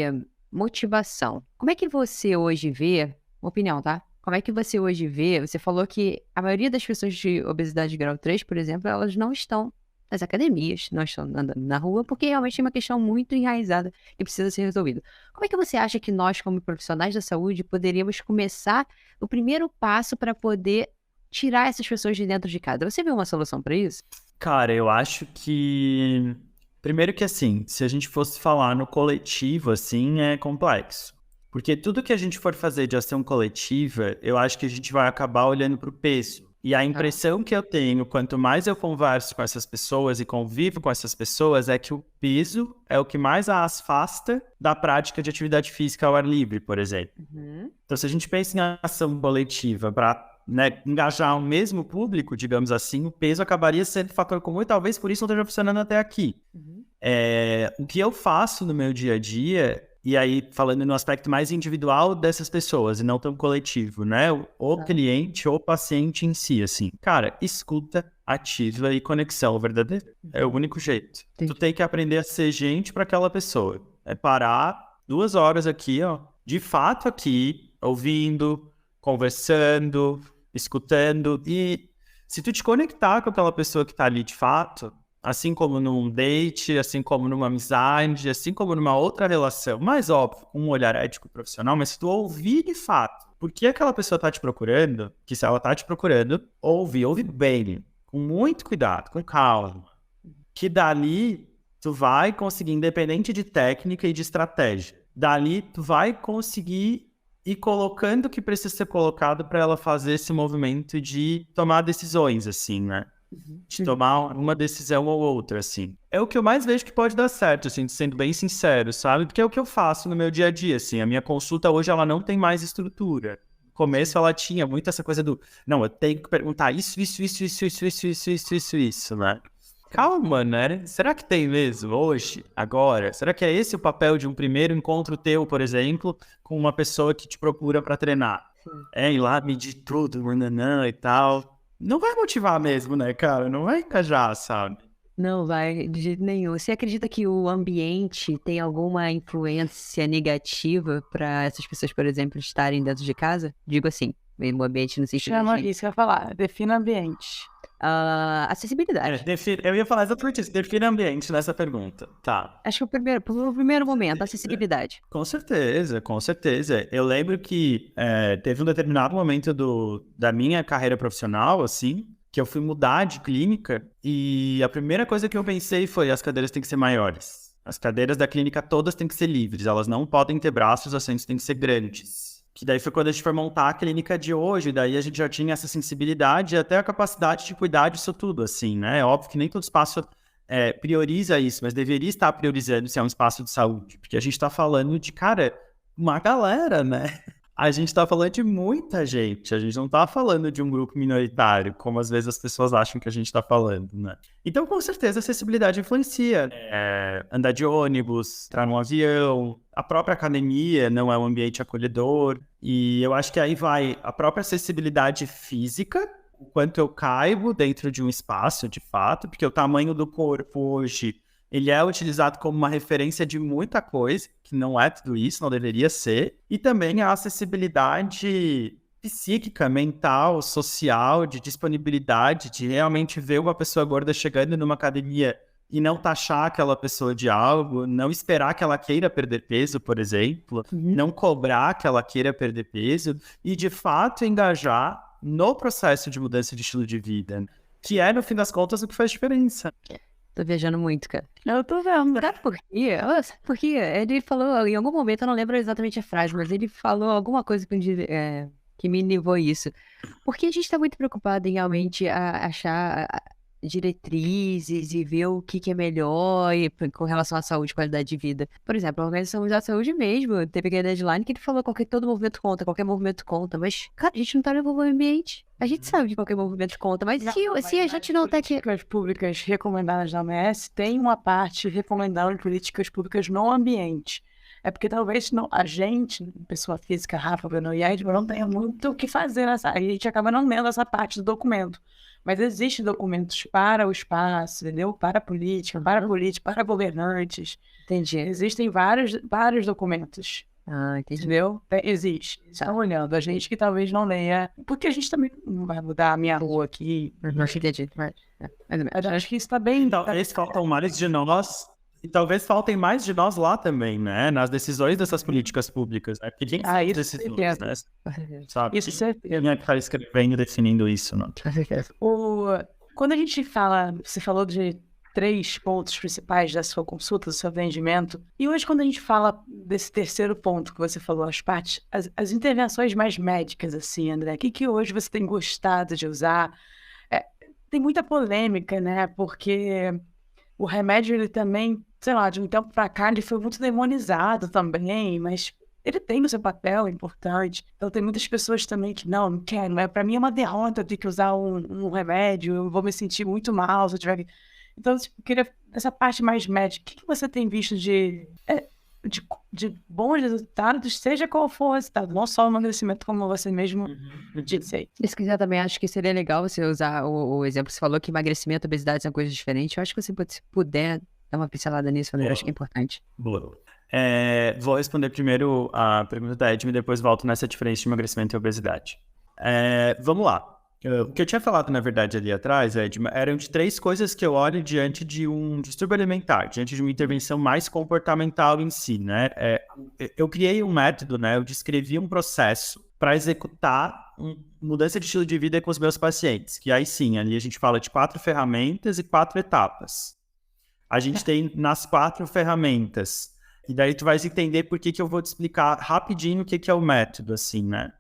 [SPEAKER 1] motivação, como é que você hoje vê, opinião, tá? Como é que você hoje vê? Você falou que a maioria das pessoas de obesidade grau 3, por exemplo, elas não estão nas academias, não estão andando na rua, porque realmente é uma questão muito enraizada que precisa ser resolvida. Como é que você acha que nós, como profissionais da saúde, poderíamos começar o primeiro passo para poder tirar essas pessoas de dentro de casa? Você vê uma solução para isso?
[SPEAKER 3] Cara, eu acho que... Primeiro que, assim, se a gente fosse falar no coletivo, assim, é complexo. Porque tudo que a gente for fazer de ação coletiva, eu acho que a gente vai acabar olhando para o peso. E a impressão que eu tenho, quanto mais eu converso com essas pessoas e convivo com essas pessoas, é que o peso é o que mais as afasta da prática de atividade física ao ar livre, por exemplo. Então, se a gente pensa em ação coletiva para engajar o mesmo público, digamos assim, o peso acabaria sendo fator comum e talvez por isso não esteja funcionando até aqui. O que eu faço no meu dia a dia... E aí, falando no aspecto mais individual dessas pessoas, e não tão coletivo, né? O cliente ou o paciente em si, assim. Cara, escuta ativa e conexão verdadeira. É o único jeito. Tu tem que aprender a ser gente para aquela pessoa. É parar 2 horas aqui, ó, de fato aqui, ouvindo, conversando, escutando. E se tu te conectar com aquela pessoa que tá ali de fato... Assim como num date, assim como numa amizade, assim como numa outra relação, mais óbvio, com um olhar ético e profissional, mas se tu ouvir de fato por que aquela pessoa tá te procurando, que se ela tá te procurando, ouve bem, com muito cuidado, com calma, que dali tu vai conseguir, independente de técnica e de estratégia, dali tu vai conseguir ir colocando o que precisa ser colocado para ela fazer esse movimento de tomar decisões, assim, né? De tomar uma decisão ou outra, assim. É o que eu mais vejo que pode dar certo, assim, sendo bem sincero, sabe? Porque é o que eu faço no meu dia a dia, assim. A minha consulta hoje, ela não tem mais estrutura. No começo, ela tinha muito essa coisa do... Não, eu tenho que perguntar isso, né? Calma, né? Será que tem mesmo hoje, agora? Será que é esse o papel de um primeiro encontro teu, por exemplo, com uma pessoa que te procura para treinar? Ir lá medir tudo, e tal... Não vai motivar mesmo, né, cara? Não vai encajar, sabe?
[SPEAKER 1] Não vai, de jeito nenhum. Você acredita que o ambiente tem alguma influência negativa para essas pessoas, por exemplo, estarem dentro de casa? Digo assim, o ambiente no sentido
[SPEAKER 2] Isso que eu ia falar. Defina ambiente.
[SPEAKER 1] Acessibilidade.
[SPEAKER 3] Eu ia falar exatamente isso. Defina ambiente nessa pergunta. Tá.
[SPEAKER 1] Acho que o primeiro momento, acessibilidade.
[SPEAKER 3] Com certeza, com certeza. Eu lembro que teve um determinado momento da minha carreira profissional, assim, que eu fui mudar de clínica e a primeira coisa que eu pensei foi: as cadeiras têm que ser maiores. As cadeiras da clínica todas têm que ser livres, elas não podem ter braços, os assentos têm que ser grandes. Que daí foi quando a gente foi montar a clínica de hoje, daí a gente já tinha essa sensibilidade e até a capacidade de cuidar disso tudo, assim, né? É óbvio que nem todo espaço prioriza isso, mas deveria estar priorizando se é um espaço de saúde, porque a gente tá falando de, cara, uma galera, né? A gente tá falando de muita gente, a gente não tá falando de um grupo minoritário, como às vezes as pessoas acham que a gente tá falando, né? Então, com certeza, a acessibilidade influencia. Andar de ônibus, entrar num avião, a própria academia não é um ambiente acolhedor, e eu acho que aí vai a própria acessibilidade física, o quanto eu caibo dentro de um espaço, de fato, porque o tamanho do corpo hoje, ele é utilizado como uma referência de muita coisa, que não é tudo isso, não deveria ser. E também a acessibilidade psíquica, mental, social, de disponibilidade, de realmente ver uma pessoa gorda chegando numa academia e não taxar aquela pessoa de algo, não esperar que ela queira perder peso, por exemplo, não cobrar que ela queira perder peso e, de fato, engajar no processo de mudança de estilo de vida, que é, no fim das contas, o que faz diferença.
[SPEAKER 1] Tô viajando muito, cara.
[SPEAKER 2] Eu tô vendo.
[SPEAKER 1] Sabe por quê? Porque ele falou, em algum momento, eu não lembro exatamente a frase, mas ele falou alguma coisa que me levou a isso. Porque a gente tá muito preocupado em realmente achar diretrizes e ver o que é melhor com relação à saúde e qualidade de vida. Por exemplo, a Organização Mundial da Saúde mesmo, teve aquele deadline que ele falou que todo movimento conta, qualquer movimento conta, mas, cara, a gente não tá levando o ambiente. A gente sabe que qualquer movimento conta, mas se a gente não tá aqui...
[SPEAKER 2] Políticas públicas recomendadas da OMS tem uma parte recomendando políticas públicas no ambiente. É porque talvez a gente, pessoa física, Rafa, Bruno e Ed, não tenha muito o que fazer nessa. Aí a gente acaba não lendo essa parte do documento. Mas existem documentos para o espaço, entendeu? Para a política, para governantes.
[SPEAKER 1] Entendi.
[SPEAKER 2] Existem vários documentos.
[SPEAKER 1] Entendi.
[SPEAKER 2] Entendeu? Existe. Estão olhando. A gente que talvez não leia. Porque a gente também não vai mudar a minha rua aqui.
[SPEAKER 1] Não entendi.
[SPEAKER 2] Acho que isso está bem.
[SPEAKER 3] Então, eles faltam mais de nós. E talvez faltem mais de nós lá também, né? Nas decisões dessas políticas públicas, né? Porque quem faz decisões, né? Sabe?
[SPEAKER 2] Isso certeza.
[SPEAKER 3] Quem é que está escrevendo e definindo isso, não?
[SPEAKER 2] Quando a gente fala, você falou de 3 pontos principais da sua consulta, do seu atendimento, e hoje quando a gente fala desse terceiro ponto que você falou, as intervenções mais médicas, assim, André, o que hoje você tem gostado de usar? Tem muita polêmica, né? Porque o remédio, ele também, sei lá, de um tempo pra cá, ele foi muito demonizado também, mas ele tem o seu papel importante. Então tem muitas pessoas também que não quero, né? Pra mim é uma derrota eu ter que usar um remédio, eu vou me sentir muito mal se eu tiver que... Então, eu queria, essa parte mais médica, o que você tem visto de bons resultados, seja qual for o resultado, não só o emagrecimento, como você mesmo disse aí.
[SPEAKER 1] Se quiser também, acho que seria legal você usar o exemplo que você falou, que emagrecimento e obesidade são coisas diferentes. Eu acho que você se puder dar uma pincelada nisso, eu acho que é importante.
[SPEAKER 3] Boa. Vou responder primeiro a pergunta da Edme e depois volto nessa diferença de emagrecimento e obesidade. Vamos lá. O que eu tinha falado, na verdade, ali atrás, Edme, eram de 3 coisas que eu olho diante de um distúrbio alimentar, diante de uma intervenção mais comportamental em si, né? Eu criei um método, né? Eu descrevi um processo para executar mudança de estilo de vida com os meus pacientes, que aí sim, ali a gente fala de 4 ferramentas e 4 etapas. A gente tem nas 4 ferramentas, e daí tu vai entender por que eu vou te explicar rapidinho o que é o método, assim, né?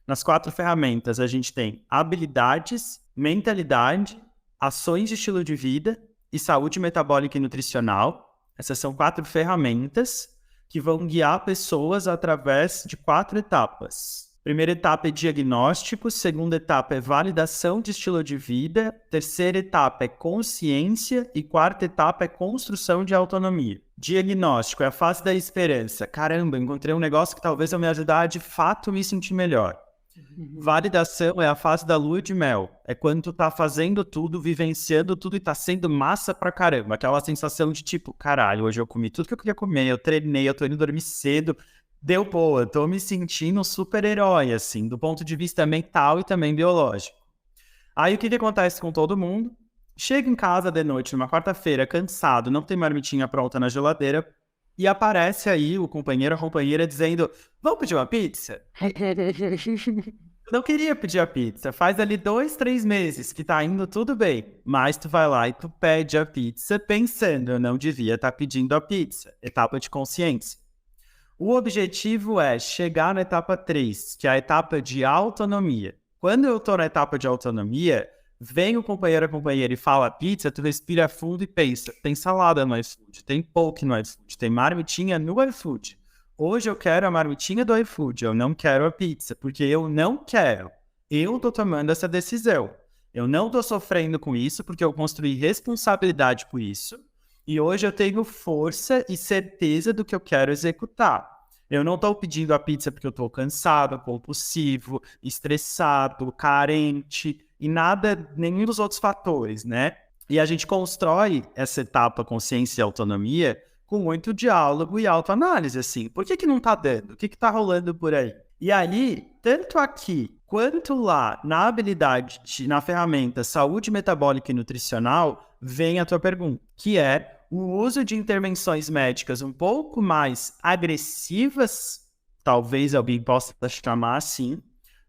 [SPEAKER 3] Nas 4 ferramentas, a gente tem habilidades, mentalidade, ações de estilo de vida e saúde metabólica e nutricional. Essas são 4 ferramentas que vão guiar pessoas através de 4 etapas. Primeira etapa é diagnóstico, segunda etapa é validação de estilo de vida, terceira etapa é consciência e quarta etapa é construção de autonomia. Diagnóstico é a fase da esperança. Caramba, encontrei um negócio que talvez eu me ajudar a de fato me sentir melhor. Validação é a fase da lua de mel. É quando tu tá fazendo tudo, vivenciando tudo e tá sendo massa pra caramba. Aquela sensação de tipo, caralho, hoje eu comi tudo que eu queria comer, eu treinei, eu tô indo dormir cedo. Deu boa, eu tô me sentindo um super-herói, assim, do ponto de vista mental e também biológico. Aí o que acontece com todo mundo? Chega em casa de noite, numa quarta-feira, cansado, não tem marmitinha pronta na geladeira, e aparece aí o companheiro ou a companheira dizendo, vamos pedir uma pizza? Eu não queria pedir a pizza. Faz ali 2, 3 meses que tá indo tudo bem. Mas tu vai lá e tu pede a pizza pensando, eu não devia estar pedindo a pizza. Etapa de consciência. O objetivo é chegar na etapa 3, que é a etapa de autonomia. Quando eu tô na etapa de autonomia, vem o companheiro ou a companheira e fala pizza, tu respira fundo e pensa, tem salada no iFood, tem poke no iFood, tem marmitinha no iFood. Hoje eu quero a marmitinha do iFood, eu não quero a pizza, porque eu não quero. Eu tô tomando essa decisão. Eu não tô sofrendo com isso, porque eu construí responsabilidade por isso. E hoje eu tenho força e certeza do que eu quero executar. Eu não tô pedindo a pizza porque eu tô cansado, compulsivo, estressado, carente e nada, nenhum dos outros fatores, né? E a gente constrói essa etapa consciência e autonomia com muito diálogo e autoanálise, assim. Por que não tá dando? O que tá rolando por aí? E aí, tanto aqui quanto lá, na habilidade, na ferramenta saúde metabólica e nutricional, vem a tua pergunta, que é o uso de intervenções médicas um pouco mais agressivas, talvez alguém possa chamar assim,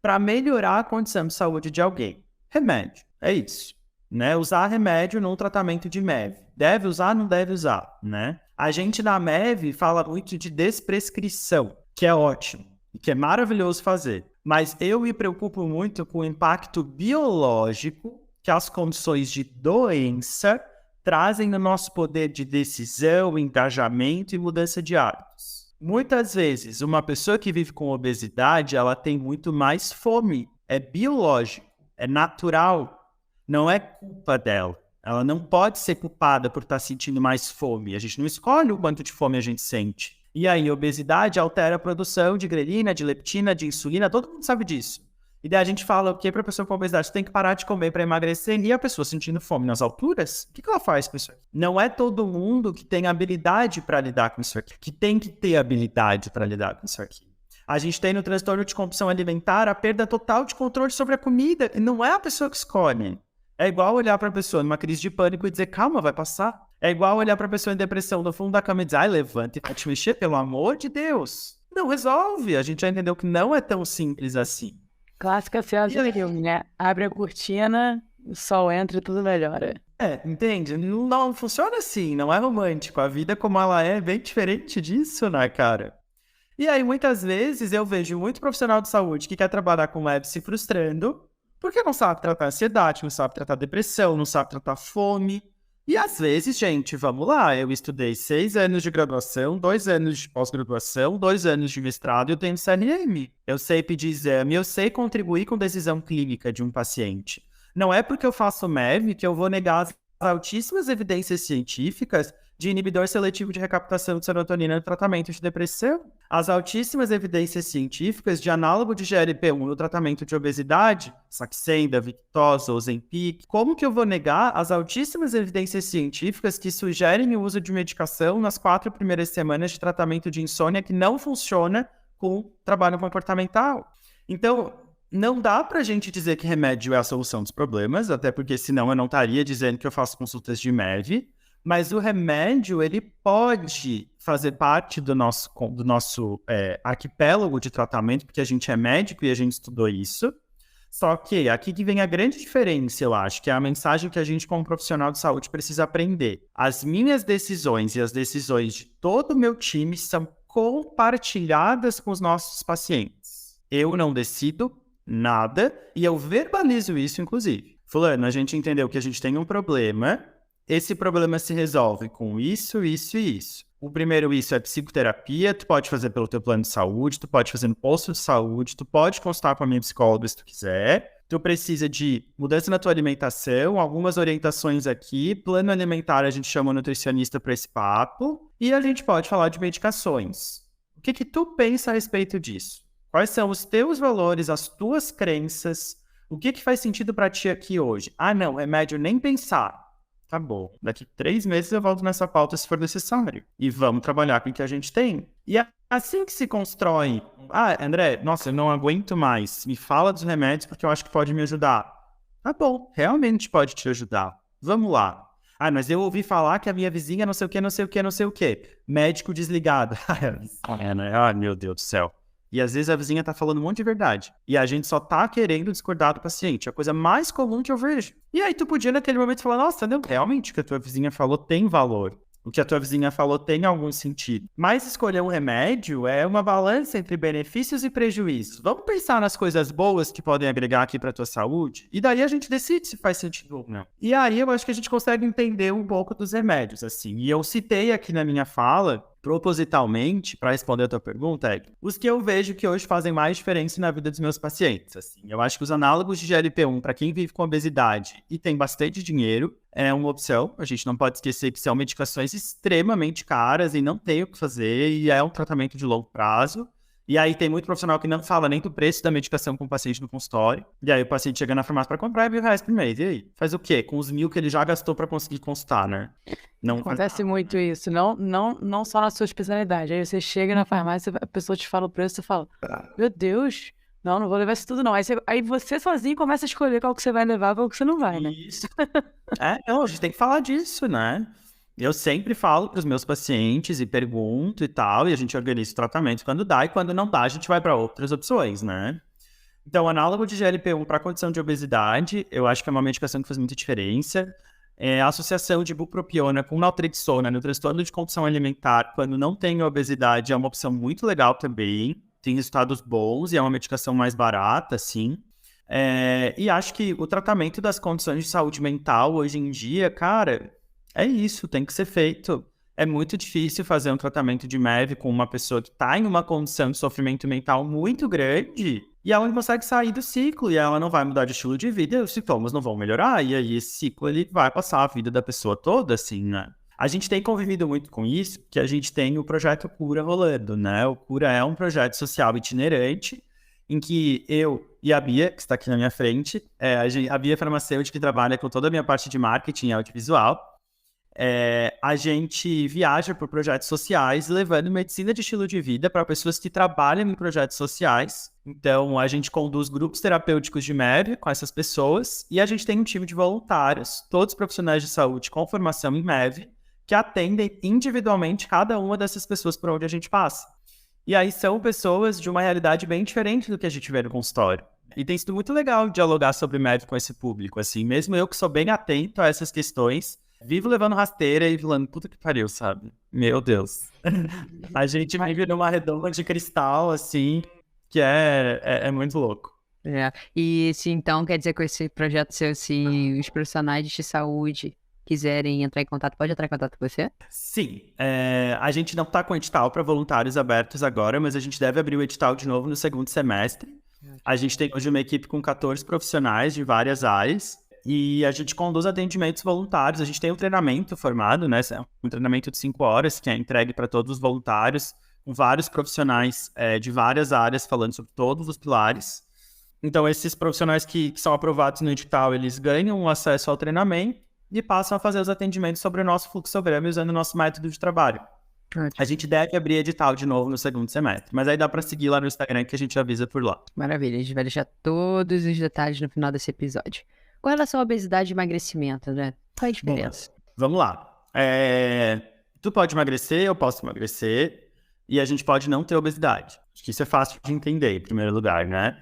[SPEAKER 3] para melhorar a condição de saúde de alguém. Remédio, é isso, né? Usar remédio no tratamento de MEV. Deve usar, não deve usar, né? A gente na MEV fala muito de desprescrição, que é ótimo, e que é maravilhoso fazer. Mas eu me preocupo muito com o impacto biológico que as condições de doença trazem no nosso poder de decisão, engajamento e mudança de hábitos. Muitas vezes, uma pessoa que vive com obesidade, ela tem muito mais fome. É biológico, é natural, não é culpa dela. Ela não pode ser culpada por estar sentindo mais fome. A gente não escolhe o quanto de fome a gente sente. E aí, a obesidade altera a produção de grelina, de leptina, de insulina, todo mundo sabe disso. E daí a gente fala o que para a pessoa com obesidade? Você tem que parar de comer para emagrecer. E a pessoa sentindo fome nas alturas, o que ela faz com isso aqui? Não é todo mundo que tem habilidade para lidar com isso aqui, que tem que ter habilidade para lidar com isso aqui. A gente tem no transtorno de compulsão alimentar a perda total de controle sobre a comida. E não é a pessoa que escolhe. É igual olhar para a pessoa numa crise de pânico e dizer, calma, vai passar. É igual olhar para a pessoa em depressão no fundo da cama e dizer, ai, levanta e vai te mexer, pelo amor de Deus. Não resolve. A gente já entendeu que não é tão simples assim.
[SPEAKER 2] Clássica cena do filme, né? Abre a cortina, o sol entra e tudo melhora.
[SPEAKER 3] Entende? Não funciona assim, não é romântico. A vida como ela é bem diferente disso, né, cara? E aí, muitas vezes, eu vejo muito profissional de saúde que quer trabalhar com web se frustrando porque não sabe tratar ansiedade, não sabe tratar depressão, não sabe tratar fome. E às vezes, gente, vamos lá, eu estudei 6 anos de graduação, 2 anos de pós-graduação, 2 anos de mestrado e eu tenho CNM. Eu sei pedir exame, eu sei contribuir com decisão clínica de um paciente. Não é porque eu faço MEV que eu vou negar as altíssimas evidências científicas de inibidor seletivo de recaptação de serotonina no tratamento de depressão. As altíssimas evidências científicas de análogo de GLP-1 no tratamento de obesidade, Saxenda, Victoza, Ozempic. Como que eu vou negar as altíssimas evidências científicas que sugerem o uso de medicação nas 4 primeiras semanas de tratamento de insônia que não funciona com trabalho comportamental? Então, não dá pra gente dizer que remédio é a solução dos problemas, até porque senão eu não estaria dizendo que eu faço consultas de MEV, mas o remédio, ele pode fazer parte do nosso arquipélago de tratamento, porque a gente é médico e a gente estudou isso. Só que aqui que vem a grande diferença, eu acho, que é a mensagem que a gente, como profissional de saúde, precisa aprender. As minhas decisões e as decisões de todo o meu time são compartilhadas com os nossos pacientes. Eu não decido nada e eu verbalizo isso, inclusive. Fulano, a gente entendeu que a gente tem um problema. Esse problema se resolve com isso, isso e isso. O primeiro isso é psicoterapia, tu pode fazer pelo teu plano de saúde, tu pode fazer no posto de saúde, tu pode consultar com a minha psicóloga se tu quiser. Tu precisa de mudança na tua alimentação, algumas orientações aqui, plano alimentar a gente chama o nutricionista para esse papo, e a gente pode falar de medicações. O que tu pensa a respeito disso? Quais são os teus valores, as tuas crenças? O que faz sentido para ti aqui hoje? Ah, não, remédio nem pensar. Tá bom, daqui 3 meses eu volto nessa pauta se for necessário. E vamos trabalhar com o que a gente tem. E é assim que se constrói. Ah, André, nossa, eu não aguento mais. Me fala dos remédios porque eu acho que pode me ajudar. Tá bom, realmente pode te ajudar. Vamos lá. Ah, mas eu ouvi falar que a minha vizinha não sei o que, não sei o que, não sei o que. Médico desligado. Ai, meu Deus do céu. E às vezes a vizinha tá falando um monte de verdade. E a gente só tá querendo discordar do paciente. É a coisa mais comum que eu vejo. E aí tu podia naquele momento falar, nossa, não, realmente o que a tua vizinha falou tem valor. O que a tua vizinha falou tem algum sentido. Mas escolher um remédio é uma balança entre benefícios e prejuízos. Vamos pensar nas coisas boas que podem agregar aqui para a tua saúde? E daí a gente decide se faz sentido ou não. E aí eu acho que a gente consegue entender um pouco dos remédios, assim. E eu citei aqui na minha fala, propositalmente, para responder a tua pergunta, os que eu vejo que hoje fazem mais diferença na vida dos meus pacientes. Assim. Eu acho que os análogos de GLP-1, para quem vive com obesidade e tem bastante dinheiro, é uma opção. A gente não pode esquecer que são medicações extremamente caras e não tem o que fazer, e é um tratamento de longo prazo. E aí tem muito profissional que não fala nem do preço da medicação com o paciente no consultório. E aí o paciente chega na farmácia para comprar R$1.000 por mês. E aí? Faz o quê? Com os 1.000 que ele já gastou para conseguir consultar, né? Não
[SPEAKER 2] acontece muito isso, não só na sua especialidade. Aí você chega na farmácia, a pessoa te fala o preço, você fala, meu Deus, não vou levar isso tudo não. Aí você sozinho começa a escolher qual que você vai levar e qual que você não vai, né?
[SPEAKER 3] Isso. Não, a gente tem que falar disso, né? Eu sempre falo para os meus pacientes e pergunto e tal, e a gente organiza o tratamento quando dá, e quando não dá, a gente vai para outras opções, né? Então, o análogo de GLP-1 para a condição de obesidade, eu acho que é uma medicação que faz muita diferença. A associação de bupropiona com naltrexona no transtorno de compulsão alimentar, quando não tem obesidade, é uma opção muito legal também. Tem resultados bons e é uma medicação mais barata, sim. E acho que o tratamento das condições de saúde mental hoje em dia, cara, é isso, tem que ser feito. É muito difícil fazer um tratamento de MEV com uma pessoa que está em uma condição de sofrimento mental muito grande e ela não consegue sair do ciclo e ela não vai mudar de estilo de vida e os sintomas não vão melhorar. E aí esse ciclo ele vai passar a vida da pessoa toda, assim, né? A gente tem convivido muito com isso, que a gente tem o projeto Cura rolando, né? O Cura é um projeto social itinerante em que eu e a Bia, que está aqui na minha frente, a Bia é farmacêutica que trabalha com toda a minha parte de marketing e audiovisual. A gente viaja por projetos sociais, levando medicina de estilo de vida para pessoas que trabalham em projetos sociais. Então, a gente conduz grupos terapêuticos de MEV com essas pessoas e a gente tem um time de voluntários, todos profissionais de saúde com formação em MEV, que atendem individualmente cada uma dessas pessoas por onde a gente passa. E aí são pessoas de uma realidade bem diferente do que a gente vê no consultório. E tem sido muito legal dialogar sobre MEV com esse público, assim, mesmo eu que sou bem atento a essas questões, vivo levando rasteira e falando, puta que pariu, sabe? Meu Deus. A gente vive numa redoma de cristal, assim, que é muito louco.
[SPEAKER 1] E se então quer dizer que esse projeto seu, se os profissionais de saúde quiserem entrar em contato, pode entrar em contato com você?
[SPEAKER 3] Sim. A gente não está com edital para voluntários abertos agora, mas a gente deve abrir o edital de novo no segundo semestre. A gente tem hoje uma equipe com 14 profissionais de várias áreas. E a gente conduz atendimentos voluntários. A gente tem um treinamento formado, né? Um treinamento de 5 horas, que é entregue para todos os voluntários, com vários profissionais de várias áreas, falando sobre todos os pilares. Então, esses profissionais que são aprovados no edital, eles ganham acesso ao treinamento e passam a fazer os atendimentos sobre o nosso fluxograma usando o nosso método de trabalho. A gente deve abrir edital de novo no segundo semestre, mas aí dá para seguir lá no Instagram que a gente avisa por lá.
[SPEAKER 1] Maravilha, a gente vai deixar todos os detalhes no final desse episódio. Com relação à obesidade e emagrecimento, né? Qual é a diferença?
[SPEAKER 3] Bom, vamos lá. Tu pode emagrecer, eu posso emagrecer, e a gente pode não ter obesidade. Acho que isso é fácil de entender, em primeiro lugar, né?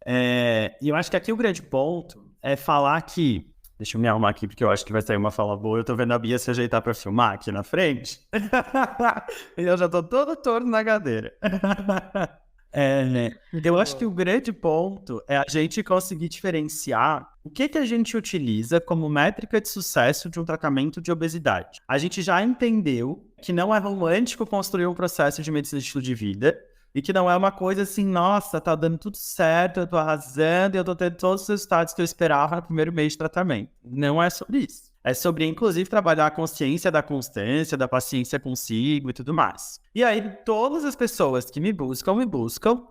[SPEAKER 3] E eu acho que aqui o grande ponto é falar que... Deixa eu me arrumar aqui, porque eu acho que vai sair uma fala boa. Eu tô vendo a Bia se ajeitar pra filmar aqui na frente. E eu já tô todo torto na cadeira. Eu acho que o grande ponto é a gente conseguir diferenciar o que a gente utiliza como métrica de sucesso de um tratamento de obesidade. A gente já entendeu que não é romântico construir um processo de medicina de estilo de vida e que não é uma coisa assim, nossa, tá dando tudo certo, eu tô arrasando e eu tô tendo todos os resultados que eu esperava no primeiro mês de tratamento. Não é sobre isso. É sobre, inclusive, trabalhar a consciência da constância, da paciência consigo e tudo mais. E aí, todas as pessoas que me buscam,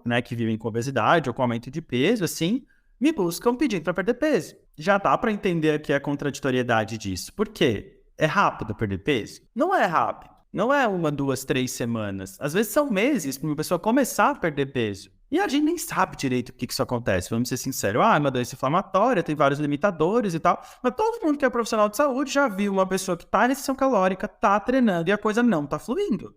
[SPEAKER 3] né, que vivem com obesidade ou com aumento de peso, assim, me buscam pedindo para perder peso. Já dá para entender aqui a contraditoriedade disso. Por quê? É rápido perder peso? Não é rápido. Não é 1, 2, 3 semanas. Às vezes são meses para uma pessoa começar a perder peso. E a gente nem sabe direito o que isso acontece. Vamos ser sinceros. É uma doença inflamatória, tem vários limitadores e tal. Mas todo mundo que é profissional de saúde já viu uma pessoa que tá em restrição calórica, tá treinando e a coisa não tá fluindo.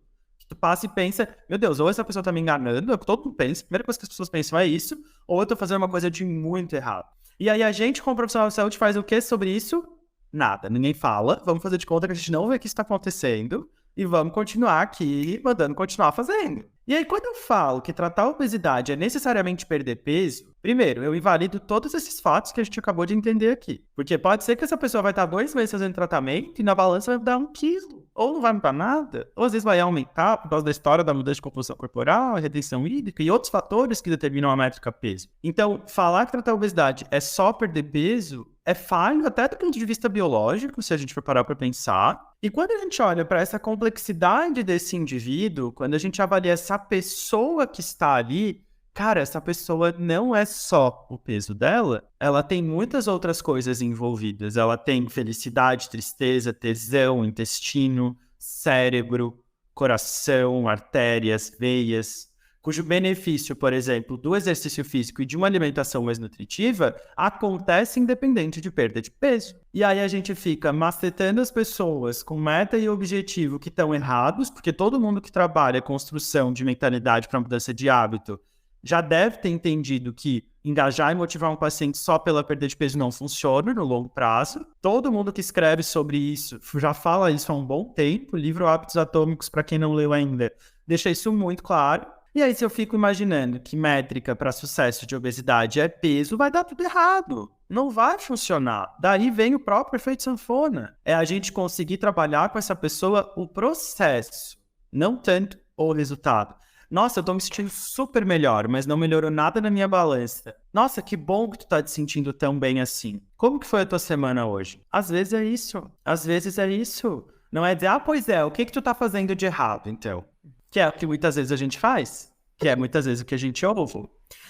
[SPEAKER 3] Tu passa e pensa, meu Deus, ou essa pessoa tá me enganando, é o que todo mundo pensa. A primeira coisa que as pessoas pensam é isso, ou eu tô fazendo uma coisa de muito errado. E aí a gente, como profissional de saúde, faz o que sobre isso? Nada. Ninguém fala. Vamos fazer de conta que a gente não vê que isso tá acontecendo. E vamos continuar aqui, mandando continuar fazendo. E aí, quando eu falo que tratar a obesidade é necessariamente perder peso, primeiro, eu invalido todos esses fatos que a gente acabou de entender aqui. Porque pode ser que essa pessoa vai estar 2 meses fazendo tratamento e na balança vai mudar 1 quilo. Ou não vai mudar nada. Ou às vezes vai aumentar por causa da história da mudança de composição corporal, retenção hídrica e outros fatores que determinam a métrica peso. Então, falar que tratar a obesidade é só perder peso é falho até do ponto de vista biológico, se a gente for parar para pensar. E quando a gente olha para essa complexidade desse indivíduo, quando a gente avalia essa pessoa que está ali, cara, essa pessoa não é só o peso dela, ela tem muitas outras coisas envolvidas. Ela tem felicidade, tristeza, tesão, intestino, cérebro, coração, artérias, veias, cujo benefício, por exemplo, do exercício físico e de uma alimentação mais nutritiva acontece independente de perda de peso. E aí a gente fica macetando as pessoas com meta e objetivo que estão errados, porque todo mundo que trabalha construção de mentalidade para mudança de hábito já deve ter entendido que engajar e motivar um paciente só pela perda de peso não funciona no longo prazo. Todo mundo que escreve sobre isso já fala isso há um bom tempo. O livro Hábitos Atômicos, para quem não leu ainda, deixa isso muito claro. E aí, se eu fico imaginando que métrica para sucesso de obesidade é peso, vai dar tudo errado. Não vai funcionar. Daí vem o próprio efeito sanfona. É a gente conseguir trabalhar com essa pessoa o processo, não tanto o resultado. Nossa, eu tô me sentindo super melhor, mas não melhorou nada na minha balança. Nossa, que bom que tu tá te sentindo tão bem assim. Como que foi a tua semana hoje? Às vezes é isso. Às vezes é isso. Não é dizer, pois é, o que tu tá fazendo de errado, então? Que é o que muitas vezes a gente faz. Que é muitas vezes o que a gente ouve.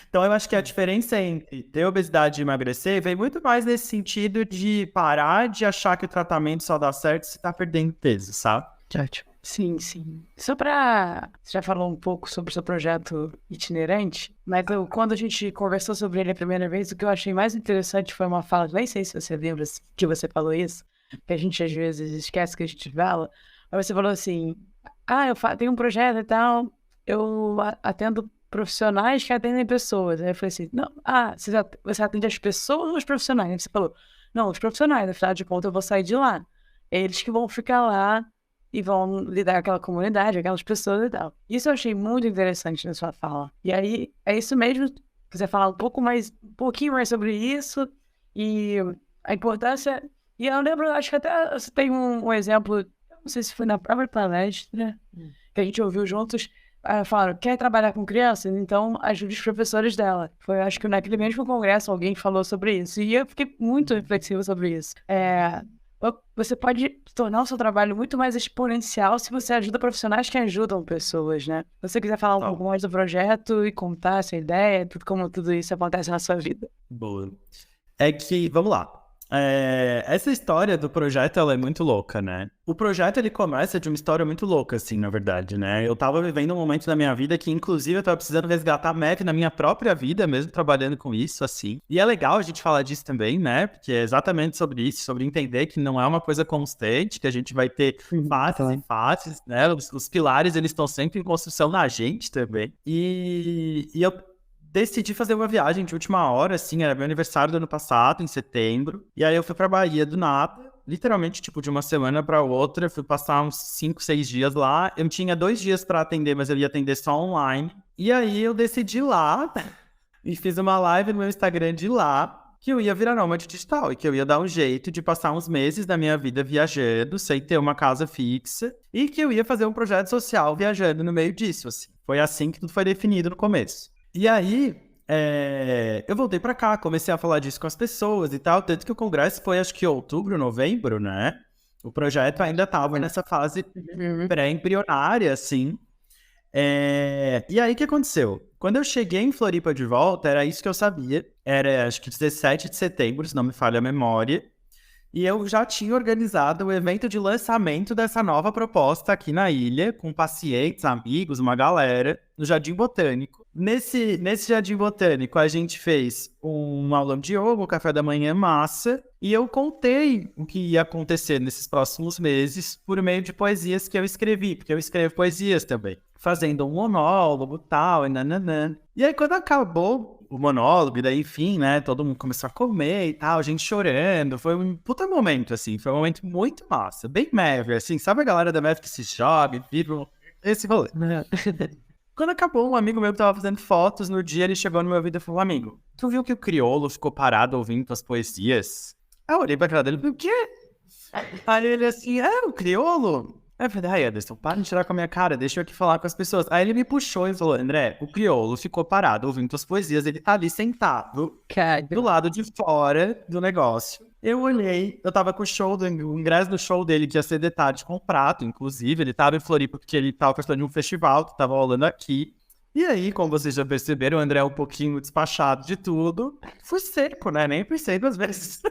[SPEAKER 3] Então, eu acho que a diferença entre ter obesidade e emagrecer vem muito mais nesse sentido de parar de achar que o tratamento só dá certo se tá perdendo peso, sabe?
[SPEAKER 2] Ótimo. Sim, sim. Só pra... Você já falou um pouco sobre o seu projeto itinerante, mas quando a gente conversou sobre ele a primeira vez, o que eu achei mais interessante foi uma fala, nem sei se você lembra que você falou isso, que a gente às vezes esquece que a gente fala, mas você falou assim, eu tenho um projeto e tal, eu atendo profissionais que atendem pessoas. Aí eu falei assim, não, você atende as pessoas ou os profissionais? Aí você falou, não, os profissionais, afinal de contas eu vou sair de lá. Eles que vão ficar lá e vão lidar com aquela comunidade, aquelas pessoas e tal. Isso eu achei muito interessante na sua fala. E aí, é isso mesmo, quiser falar um pouquinho mais sobre isso e a importância... E eu lembro, acho que até você tem um exemplo, não sei se foi na própria palestra, que a gente ouviu juntos, falaram, quer trabalhar com crianças? Então ajude os professores dela. Foi, acho que naquele mesmo congresso alguém falou sobre isso. E eu fiquei muito reflexiva sobre isso. Você pode tornar o seu trabalho muito mais exponencial se você ajuda profissionais que ajudam pessoas, né? Se você quiser falar um pouco mais do projeto e contar essa ideia, como tudo isso acontece na sua vida.
[SPEAKER 3] Boa. É que, vamos lá. Essa história do projeto, ela é muito louca, né? O projeto, ele começa de uma história muito louca, assim, na verdade, né? Eu tava vivendo um momento da minha vida que, inclusive, eu tava precisando resgatar a MEV na minha própria vida, mesmo trabalhando com isso, assim. E é legal a gente falar disso também, né? Porque é exatamente sobre isso, sobre entender que não é uma coisa constante, que a gente vai ter fases e fases, né? Os pilares, eles estão sempre em construção na gente também. E eu decidi fazer uma viagem de última hora, assim, era meu aniversário do ano passado, em setembro. E aí eu fui pra Bahia do nada, literalmente, tipo, de uma semana pra outra. Fui passar uns 5, 6 dias lá. Eu tinha 2 dias pra atender, mas eu ia atender só online. E aí eu decidi lá e fiz uma live no meu Instagram de lá, que eu ia virar nômade digital e que eu ia dar um jeito de passar uns meses da minha vida viajando, sem ter uma casa fixa, e que eu ia fazer um projeto social viajando no meio disso, assim. Foi assim que tudo foi definido no começo. E aí, eu voltei pra cá, comecei a falar disso com as pessoas e tal, tanto que o congresso foi, acho que outubro, novembro, né? O projeto ainda tava nessa fase pré-embrionária, assim. E aí, o que aconteceu? Quando eu cheguei em Floripa de volta, era isso que eu sabia. Era, acho que 17 de setembro, se não me falha a memória. E eu já tinha organizado o evento de lançamento dessa nova proposta aqui na ilha, com pacientes, amigos, uma galera, no Jardim Botânico. Nesse Jardim Botânico, a gente fez um aulão de yoga, um café da manhã massa, e eu contei o que ia acontecer nesses próximos meses por meio de poesias que eu escrevi, porque eu escrevo poesias também, fazendo um monólogo e tal, e nananã. E aí, quando acabou o monólogo, e daí, enfim, né, todo mundo começou a comer e tal, a gente chorando, foi um puta momento, assim, foi um momento muito massa, bem Maverick, assim, sabe a galera da Maverick que se joga, vibra, esse rolê. Quando acabou, um amigo meu que tava fazendo fotos, no dia ele chegou no meu ouvido e falou, amigo, tu viu que o Criolo ficou parado ouvindo tuas poesias? Aí eu olhei pra cara dele e falei, o quê? Aí ele assim, o Criolo? Aí eu falei, Anderson, para de tirar com a minha cara, deixa eu aqui falar com as pessoas. Aí ele me puxou e falou, André, o Criolo ficou parado ouvindo tuas poesias, ele tá ali sentado, do lado de fora do negócio. Eu olhei, eu tava com o ingresso do show dele, que ia ser de tarde com prato, inclusive, ele tava em Floripa porque ele tava participando de um festival que tava rolando aqui. E aí, como vocês já perceberam, o André é um pouquinho despachado de tudo. Fui seco, né? Nem pensei 2 vezes.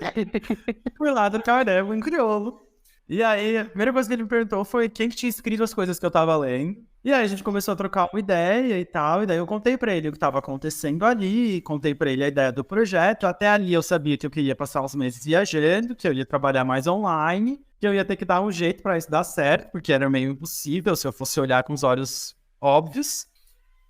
[SPEAKER 3] Fui lá do Caramba, em Criolo. E aí, a primeira coisa que ele me perguntou foi quem que tinha escrito as coisas que eu tava lendo. E aí a gente começou a trocar uma ideia e tal, e daí eu contei pra ele o que tava acontecendo ali, contei pra ele a ideia do projeto. Até ali eu sabia que eu queria passar uns meses viajando, que eu ia trabalhar mais online, que eu ia ter que dar um jeito pra isso dar certo, porque era meio impossível se eu fosse olhar com os olhos óbvios.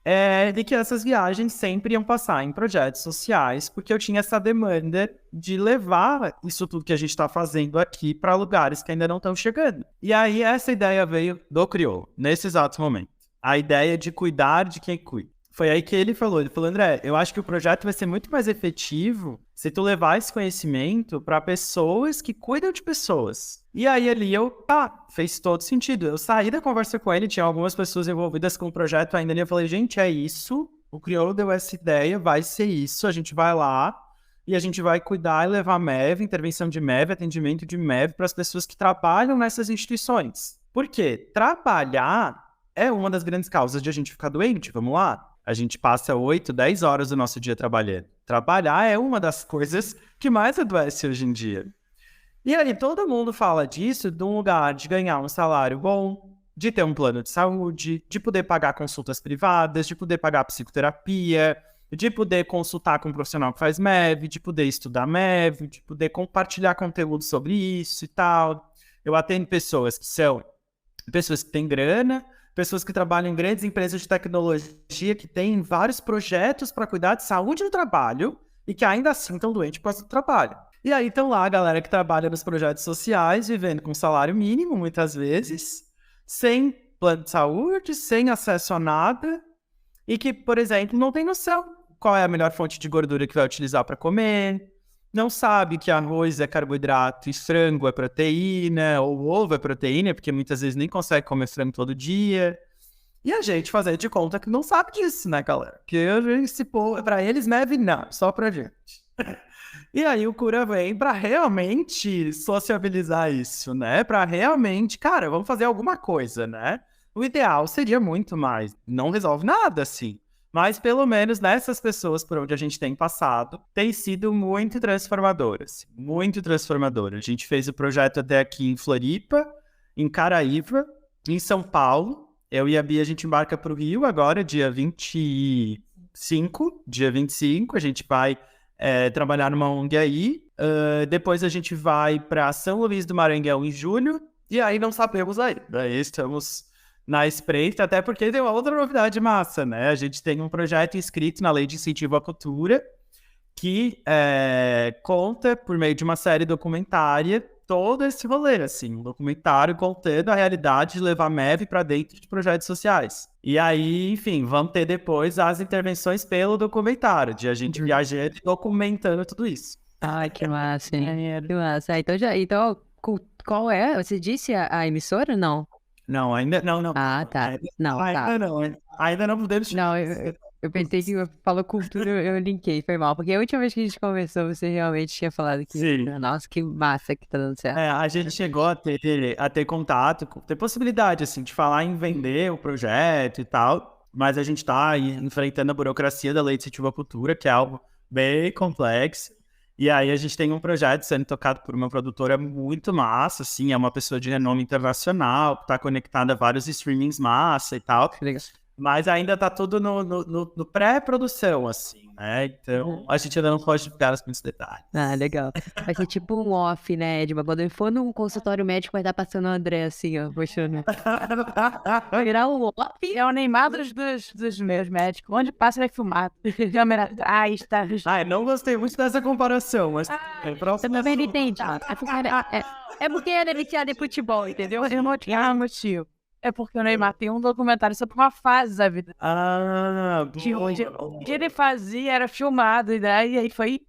[SPEAKER 3] E que essas viagens sempre iam passar em projetos sociais, porque eu tinha essa demanda de levar isso tudo que a gente está fazendo aqui para lugares que ainda não estão chegando. E aí essa ideia veio do Criolo, nesse exato momento. a ideia de cuidar de quem cuida. Foi aí que ele falou, André, eu acho que o projeto vai ser muito mais efetivo se tu levar esse conhecimento para pessoas que cuidam de pessoas. E aí ali fez todo sentido. Eu saí da conversa com ele, tinha algumas pessoas envolvidas com o projeto ainda, e eu falei, gente, é isso, o crioulo deu essa ideia, vai ser isso, a gente vai lá e a gente vai cuidar e levar MEV, intervenção de MEV, atendimento de MEV para as pessoas que trabalham nessas instituições. Por quê? Trabalhar é uma das grandes causas de a gente ficar doente, vamos lá? A gente passa 8, 10 horas do nosso dia trabalhando. Trabalhar é uma das coisas que mais adoece hoje em dia. E aí todo mundo fala disso de um lugar de ganhar um salário bom, de ter um plano de saúde, de poder pagar consultas privadas, de poder pagar psicoterapia, de poder consultar com um profissional que faz MEV, de poder estudar MEV, de poder compartilhar conteúdo sobre isso e tal. Eu atendo pessoas que têm grana, pessoas que trabalham em grandes empresas de tecnologia, que têm vários projetos para cuidar de saúde no trabalho e que ainda assim estão doentes por causa do trabalho. E aí estão lá a galera que trabalha nos projetos sociais, vivendo com salário mínimo, muitas vezes, sem plano de saúde, sem acesso a nada, e que, por exemplo, não tem noção qual é a melhor fonte de gordura que vai utilizar para comer, não sabe que arroz é carboidrato e frango é proteína, ou ovo é proteína, porque muitas vezes nem consegue comer frango todo dia. E a gente fazendo de conta que não sabe disso, né, galera? Que pra eles, MEV não, só pra gente. E aí o Cura vem pra realmente sociabilizar isso, né? Pra realmente, cara, vamos fazer alguma coisa, né? O ideal seria muito mais. Não resolve nada, assim. Mas, pelo menos, nessas pessoas por onde a gente tem passado, tem sido muito transformador, assim, muito transformador. A gente fez o projeto até aqui em Floripa, em Caraíva, em São Paulo. Eu e a Bia, a gente embarca para o Rio agora, dia 25. A gente vai trabalhar numa ONG aí. Depois a gente vai para São Luís do Maranhão em julho. E aí não sabemos ainda. Aí estamos na espreita, até porque tem uma outra novidade massa, né? A gente tem um projeto inscrito na Lei de Incentivo à Cultura que conta, por meio de uma série documentária, todo esse rolê, assim, um documentário contando a realidade de levar MEV para dentro de projetos sociais. E aí, enfim, vamos ter depois as intervenções pelo documentário, de a gente viajando e documentando tudo isso.
[SPEAKER 1] Ai, que massa, hein? Que massa. Então, qual é? Você disse a emissora ou não?
[SPEAKER 3] Não, ainda não.
[SPEAKER 1] Ah, tá.
[SPEAKER 3] Ainda não podemos.
[SPEAKER 1] Não, eu pensei que falou cultura, eu linkei, foi mal. Porque a última vez que a gente conversou, você realmente tinha falado que,
[SPEAKER 3] Sim.
[SPEAKER 1] Nossa, que massa que tá dando certo.
[SPEAKER 3] A gente chegou a ter contato, ter possibilidade, assim, de falar em vender o projeto e tal, mas a gente tá enfrentando a burocracia da Lei de Incentivo à Cultura, que é algo bem complexo. E aí a gente tem um projeto sendo tocado por uma produtora muito massa, assim, é uma pessoa de renome internacional, que tá conectada a vários streamings massa e tal.
[SPEAKER 1] Legal.
[SPEAKER 3] Mas ainda tá tudo no pré-produção, assim, né? Então, a gente ainda não pode divulgar muitos detalhes.
[SPEAKER 1] Ah, legal. Vai ser tipo um off, né, Edma? Quando eu for num consultório médico, vai estar passando o André, assim, ó, mostrando. Vai virar um off.
[SPEAKER 2] É o Neymar dos meus médicos. Onde passa é filmado. Câmera atrás, tá?
[SPEAKER 3] Eu não gostei muito dessa comparação, mas...
[SPEAKER 1] Você também não entende. É porque ele é viciado em futebol, entendeu?
[SPEAKER 2] Eu não tinha motivo. É porque o Neymar tem um documentário sobre uma fase da vida. O que ele fazia era filmado, e aí foi...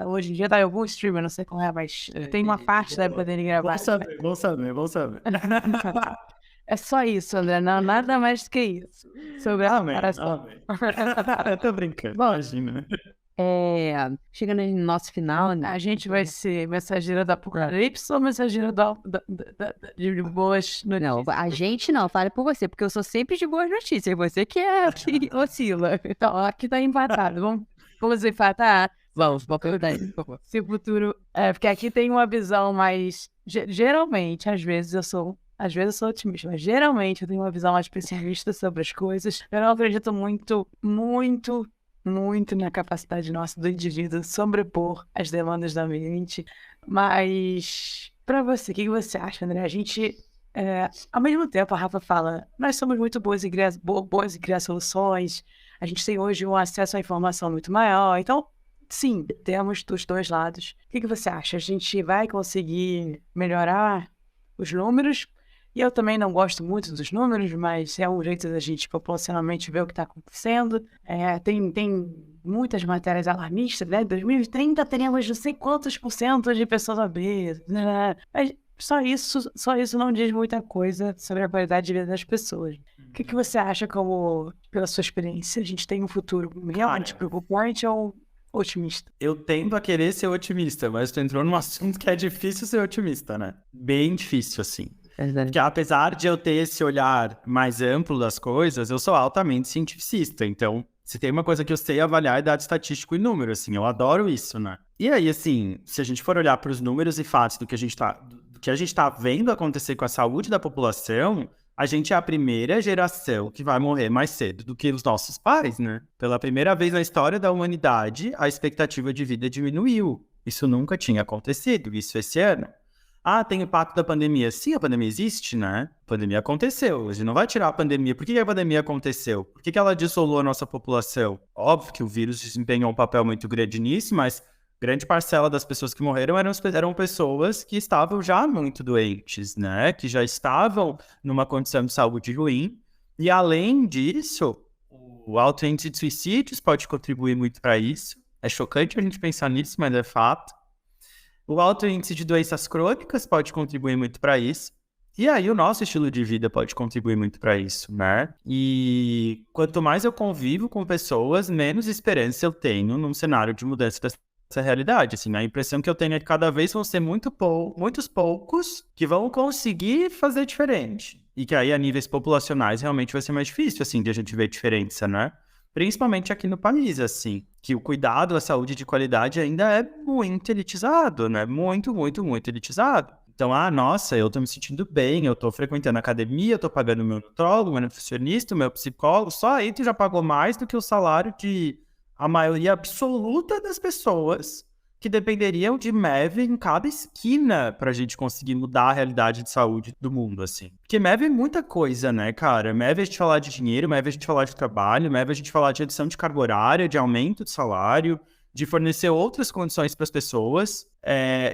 [SPEAKER 2] hoje em dia tá em algum streamer, não sei como é, mas tem uma parte da época dele gravar.
[SPEAKER 3] Vamos saber.
[SPEAKER 2] É só isso, André, não, nada mais do que isso. Sobre a comparação.
[SPEAKER 3] Eu tô brincando, imagina.
[SPEAKER 1] Chegando no nosso final, né?
[SPEAKER 2] A gente vai ser mensageira da Apocalipse ou mensageira de boas notícias?
[SPEAKER 1] Não, a gente não, fale por você, porque eu sou sempre de boas notícias, você que é que oscila.
[SPEAKER 2] Então, aqui tá empatado, vamos empatar?
[SPEAKER 1] Vamos perguntar aí, por favor.
[SPEAKER 2] Se o futuro... porque aqui tem uma visão mais... Geralmente, às vezes eu sou otimista, mas geralmente eu tenho uma visão mais pessimista sobre as coisas. Eu não acredito muito na capacidade nossa do indivíduo sobrepor as demandas da mente. Mas, pra você, o que você acha, André? A gente, ao mesmo tempo, a Rafa fala, nós somos muito boas em criar soluções, a gente tem hoje um acesso à informação muito maior, então, sim, temos dos dois lados. O que você acha? A gente vai conseguir melhorar os números? E eu também não gosto muito dos números, mas é um jeito da gente populacionalmente ver o que está acontecendo. Tem muitas matérias alarmistas, né? Em 2030 teremos não sei quantos % de pessoas obesas, né? Mas só isso não diz muita coisa sobre a qualidade de vida das pessoas. O que você acha, pela sua experiência? A gente tem um futuro realmente preocupante ou otimista?
[SPEAKER 3] Eu tendo a querer ser otimista, mas tu entrou num assunto que é difícil ser otimista, né? Bem difícil, assim. Porque apesar de eu ter esse olhar mais amplo das coisas, eu sou altamente cientificista. Então, se tem uma coisa que eu sei avaliar é dado estatístico e número, assim. Eu adoro isso, né? E aí, assim, se a gente for olhar para os números e fatos do que a gente tá vendo acontecer com a saúde da população, a gente é a primeira geração que vai morrer mais cedo do que os nossos pais, né? Pela primeira vez na história da humanidade, a expectativa de vida diminuiu. Isso nunca tinha acontecido, isso esse ano. Tem o impacto da pandemia. Sim, a pandemia existe, né? A pandemia aconteceu. A gente não vai tirar a pandemia. Por que a pandemia aconteceu? Por que ela dissolou a nossa população? Óbvio que o vírus desempenhou um papel muito grande nisso, mas grande parcela das pessoas que morreram eram pessoas que estavam já muito doentes, né? Que já estavam numa condição de saúde ruim. E além disso, o alto índice de suicídios pode contribuir muito para isso. É chocante a gente pensar nisso, mas é fato. O alto índice de doenças crônicas pode contribuir muito para isso. E aí o nosso estilo de vida pode contribuir muito para isso, né? E quanto mais eu convivo com pessoas, menos esperança eu tenho num cenário de mudança dessa realidade. Assim, a impressão que eu tenho é que cada vez vão ser muitos poucos que vão conseguir fazer diferente. E que aí, a níveis populacionais, realmente vai ser mais difícil, assim, de a gente ver diferença, né? Principalmente aqui no país, assim, que o cuidado à saúde de qualidade ainda é muito elitizado, né? Muito, muito, muito elitizado. Então, nossa, eu tô me sentindo bem, eu tô frequentando a academia, eu tô pagando meu nutrólogo, meu nutricionista, meu psicólogo, só aí tu já pagou mais do que o salário de a maioria absoluta das pessoas que dependeriam de MEV em cada esquina pra gente conseguir mudar a realidade de saúde do mundo, assim. Porque MEV é muita coisa, né, cara? MEV é a gente falar de dinheiro, MEV é a gente falar de trabalho, MEV é a gente falar de redução de carga horária, de aumento de salário, de fornecer outras condições para as pessoas.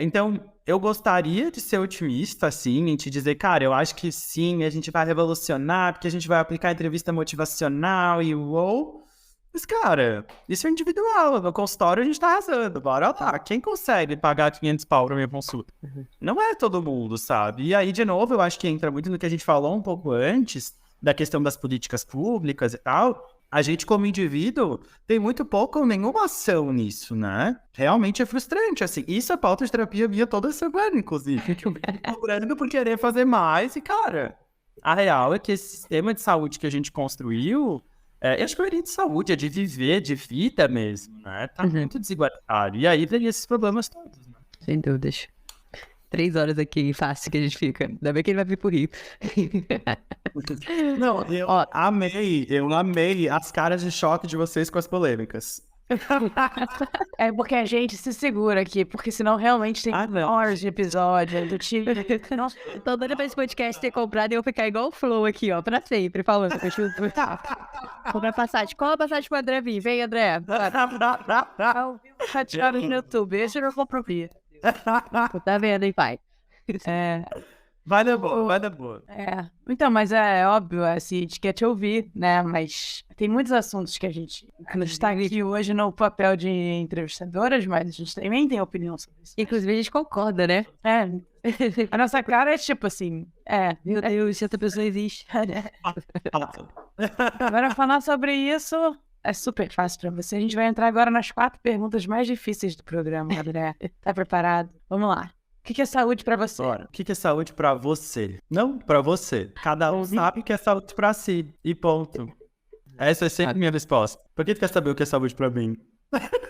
[SPEAKER 3] Então, eu gostaria de ser otimista, assim, em te dizer, cara, eu acho que sim, a gente vai revolucionar, porque a gente vai aplicar entrevista motivacional e uou. Mas, cara, isso é individual. No consultório a gente tá arrasando. Bora lá. Quem consegue pagar 500 pau pra minha consulta? Não é todo mundo, sabe? E aí, de novo, eu acho que entra muito no que a gente falou um pouco antes, da questão das políticas públicas e tal. A gente, como indivíduo, tem muito pouco ou nenhuma ação nisso, né? Realmente é frustrante, assim. Isso é pauta de terapia minha toda semana, inclusive. Que eu fico procurando por querer fazer mais. E, cara, a real é que esse sistema de saúde que a gente construiu... eu acho que a de saúde é de viver, de vida mesmo, né? Tá muito desigualitário. E aí vem esses problemas todos, né?
[SPEAKER 1] Sem dúvidas. 3 horas aqui, fácil que a gente fica. Ainda bem que ele vai vir pro Rio.
[SPEAKER 3] Não, eu amei as caras de choque de vocês com as polêmicas.
[SPEAKER 2] É porque a gente se segura aqui, porque senão realmente tem horas de episódio do tipo.
[SPEAKER 1] Nossa, tô doida pra esse podcast ter comprado e eu ficar igual o Flow aqui, ó, pra sempre, falando. Comprar passagem. Qual a passagem pro André vir? Vem, André.
[SPEAKER 2] Ao vivo, 7 horas no YouTube. Esse eu não vou provar.
[SPEAKER 1] Tá vendo, hein, pai?
[SPEAKER 3] Vai dar boa.
[SPEAKER 2] Então, mas é óbvio, assim, a gente quer te ouvir, né? Mas tem muitos assuntos que a gente está aqui hoje no papel de entrevistadoras, mas a gente também tem opinião sobre isso.
[SPEAKER 1] Inclusive, a gente concorda, né?
[SPEAKER 2] A nossa cara é tipo assim,
[SPEAKER 1] meu Deus, essa pessoa existe.
[SPEAKER 2] Agora, falar sobre isso é super fácil pra você. A gente vai entrar agora nas 4 perguntas mais difíceis do programa, André. Tá preparado? Vamos lá. O que é saúde pra você?
[SPEAKER 3] Bora. O que é saúde pra você? Não pra você. Cada um sabe que é saúde pra si. E ponto. Essa é sempre minha resposta. Por que tu quer saber o que é saúde pra mim?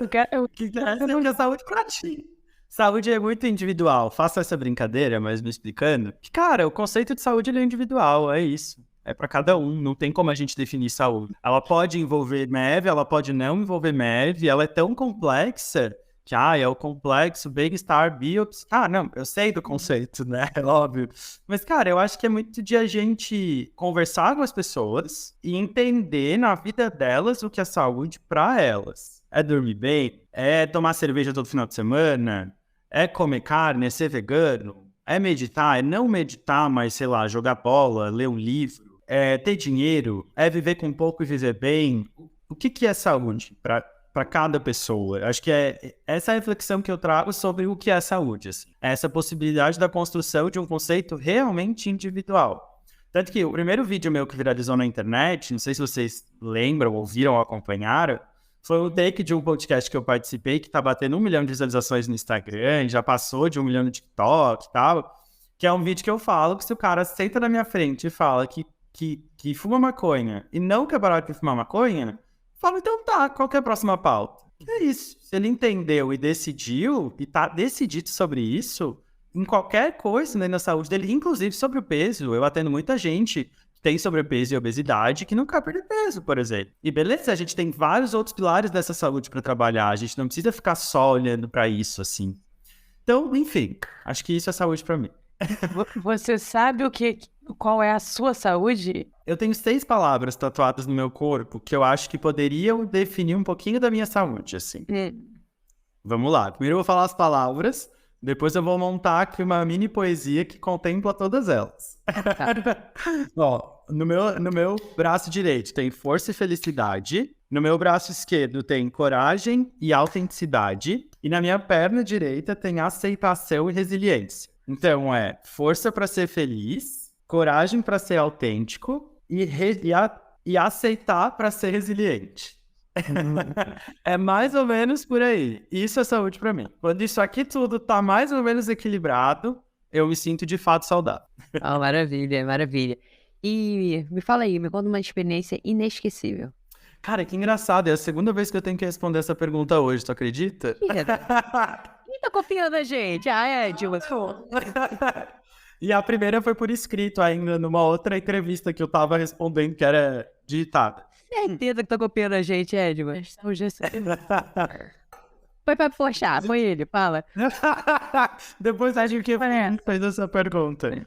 [SPEAKER 2] Eu quero...
[SPEAKER 3] O que é saúde pra ti? Saúde é muito individual. Faço essa brincadeira, mas me explicando. Que, cara, o conceito de saúde ele é individual, é isso. É pra cada um, não tem como a gente definir saúde. Ela pode envolver MEV, ela pode não envolver MEV, ela é tão complexa que, é o complexo bem-estar biops. Não, eu sei do conceito, né? É óbvio. Mas, cara, eu acho que é muito de a gente conversar com as pessoas e entender na vida delas o que é saúde pra elas. É dormir bem? É tomar cerveja todo final de semana? É comer carne? É ser vegano? É meditar? É não meditar, mas, sei lá, jogar bola, ler um livro? É ter dinheiro? É viver com pouco e viver bem? O que é saúde para cada pessoa? Acho que é essa a reflexão que eu trago sobre o que é saúde. Assim. É essa possibilidade da construção de um conceito realmente individual. Tanto que o primeiro vídeo meu que viralizou na internet, não sei se vocês lembram, ouviram ou acompanharam, foi um take de um podcast que eu participei que tá batendo 1 milhão de visualizações no Instagram, já passou de 1 milhão no TikTok e tal, que é um vídeo que eu falo que se o cara senta na minha frente e fala que fuma maconha e não quer parar de fumar maconha, eu falo, então tá, qual que é a próxima pauta? É isso. Se ele entendeu e decidiu, e tá decidido sobre isso, em qualquer coisa né, na saúde dele, inclusive sobre o peso, eu atendo muita gente que tem sobrepeso e obesidade que não quer perder peso, por exemplo. E beleza, a gente tem vários outros pilares dessa saúde para trabalhar, a gente não precisa ficar só olhando para isso, assim. Então, enfim, acho que isso é saúde para mim.
[SPEAKER 2] Você sabe qual é a sua saúde?
[SPEAKER 3] Eu tenho 6 palavras tatuadas no meu corpo que eu acho que poderiam definir um pouquinho da minha saúde, assim. Vamos lá. Primeiro eu vou falar as palavras, depois eu vou montar aqui uma mini poesia que contempla todas elas. Ó, no meu braço direito tem força e felicidade. No meu braço esquerdo tem coragem e autenticidade. E na minha perna direita tem aceitação e resiliência. Então é força para ser feliz, coragem para ser autêntico e aceitar para ser resiliente. É mais ou menos por aí. Isso é saúde pra mim. Quando isso aqui tudo tá mais ou menos equilibrado, eu me sinto de fato saudável.
[SPEAKER 1] Oh, maravilha, maravilha. E me fala aí, me conta uma experiência inesquecível.
[SPEAKER 3] Cara, que engraçado. É a segunda vez que eu tenho que responder essa pergunta hoje, tu acredita?
[SPEAKER 1] Quem tá confiando na gente? Ah, Edma.
[SPEAKER 3] E a primeira foi por escrito ainda, numa outra entrevista que eu tava respondendo, que era digitada.
[SPEAKER 1] Certeza que tá copiando a gente, Edma. Foi pra forçar, foi ele, fala.
[SPEAKER 3] Depois a gente fez essa pergunta.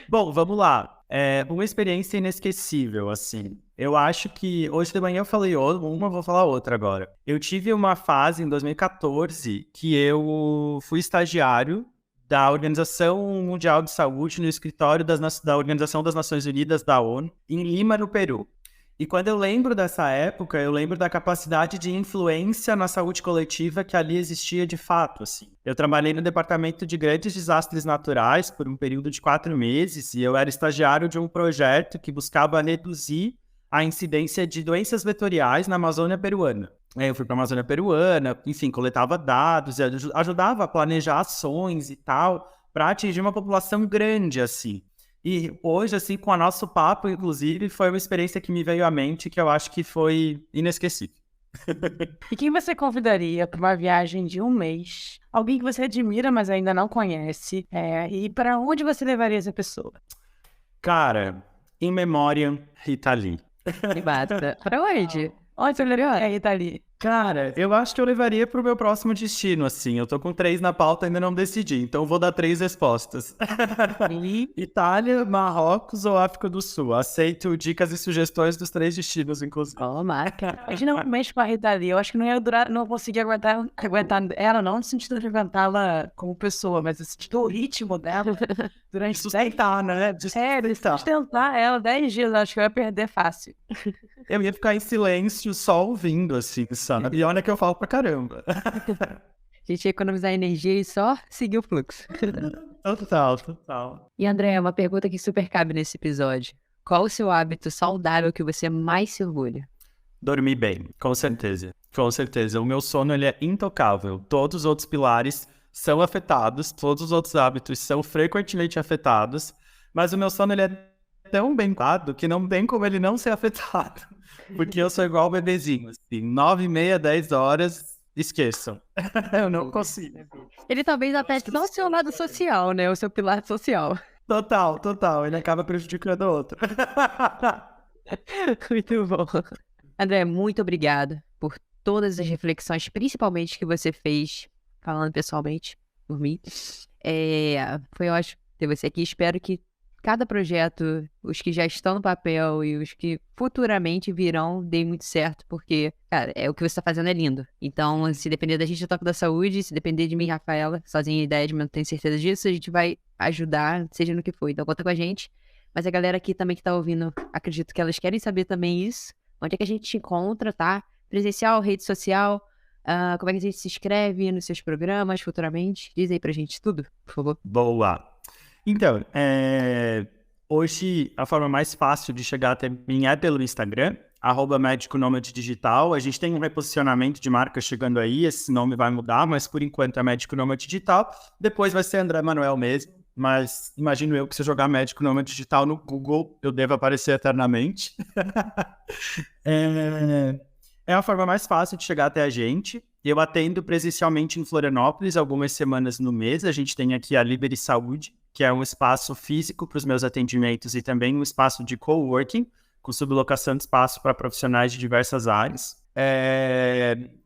[SPEAKER 3] Bom, vamos lá. Uma experiência inesquecível, assim. Eu acho que hoje de manhã eu falei uma, vou falar outra agora. Eu tive uma fase em 2014 que eu fui estagiário da Organização Mundial de Saúde no escritório da Organização das Nações Unidas, da ONU, em Lima, no Peru. E quando eu lembro dessa época, eu lembro da capacidade de influência na saúde coletiva que ali existia de fato, assim. Eu trabalhei no departamento de grandes desastres naturais por um período de 4 meses e eu era estagiário de um projeto que buscava reduzir a incidência de doenças vetoriais na Amazônia peruana. Eu fui para a Amazônia peruana, enfim, coletava dados, ajudava a planejar ações e tal, para atingir uma população grande, assim. E hoje, assim, com o nosso papo, inclusive, foi uma experiência que me veio à mente que eu acho que foi inesquecível.
[SPEAKER 2] E quem você convidaria para uma viagem de 1 mês? Alguém que você admira, mas ainda não conhece. E para onde você levaria essa pessoa?
[SPEAKER 3] Cara, in memoriam, Rita Lee.
[SPEAKER 1] Que bata. Pra onde?
[SPEAKER 2] Onde você levaria a Rita Lee?
[SPEAKER 3] Cara, eu acho que eu levaria pro meu próximo destino, assim. Eu tô com 3 na pauta, ainda não decidi, então vou dar 3 respostas. Itália, Marrocos ou África do Sul? Aceito dicas e sugestões dos 3 destinos, inclusive.
[SPEAKER 1] Oh, marca.
[SPEAKER 2] Imagina um mês com a Rita Lee. Eu acho que não ia durar, não conseguia aguentar ela, não no sentido de aguentá-la como pessoa, mas no sentido do ritmo dela durante
[SPEAKER 3] Sustentar, né?
[SPEAKER 2] Sustentar ela 10 dias, acho que eu ia perder fácil.
[SPEAKER 3] Eu ia ficar em silêncio, só ouvindo, assim, sabe? E olha que eu falo pra caramba.
[SPEAKER 1] A gente ia economizar energia e só seguir o fluxo.
[SPEAKER 3] Total.
[SPEAKER 1] E André, uma pergunta que super cabe nesse episódio. Qual o seu hábito saudável que você mais se orgulha?
[SPEAKER 3] Dormir bem, com certeza. Com certeza. O meu sono, ele é intocável. Todos os outros pilares são afetados, todos os outros hábitos são frequentemente afetados, mas o meu sono, ele é tão bem cuidado que não tem como ele não ser afetado. Porque eu sou igual o bebezinho, assim, 9h30, 10 horas, esqueçam. Eu não consigo.
[SPEAKER 1] Ele talvez afete só o seu lado social, né? O seu pilar social.
[SPEAKER 3] Total. Ele acaba prejudicando o outro.
[SPEAKER 1] Muito bom. André, muito obrigada por todas as reflexões, principalmente que você fez, falando pessoalmente, por mim. Foi ótimo ter você aqui. Espero que cada projeto, os que já estão no papel e os que futuramente virão, dê muito certo, porque, cara, o que você está fazendo é lindo. Então, se depender da gente, eu toco da saúde, se depender de mim, Rafaela, sozinha em ideia, mas não tenho certeza disso, a gente vai ajudar, seja no que for. Então, conta com a gente. Mas a galera aqui também que tá ouvindo, acredito que elas querem saber também isso. Onde é que a gente te encontra, tá? Presencial, rede social, como é que a gente se inscreve nos seus programas futuramente? Diz aí pra gente tudo, por favor.
[SPEAKER 3] Boa. Então, hoje a forma mais fácil de chegar até mim é pelo Instagram, @médico-nômade-digital. A gente tem um reposicionamento de marca chegando aí, esse nome vai mudar, mas por enquanto é Médico Nômade Digital. Depois vai ser André Manuel mesmo, mas imagino eu que se eu jogar Médico Nômade Digital no Google, eu devo aparecer eternamente. É a forma mais fácil de chegar até a gente. Eu atendo presencialmente em Florianópolis algumas semanas no mês. A gente tem aqui a Liberi Saúde, que é um espaço físico para os meus atendimentos e também um espaço de coworking, com sublocação de espaço para profissionais de diversas áreas.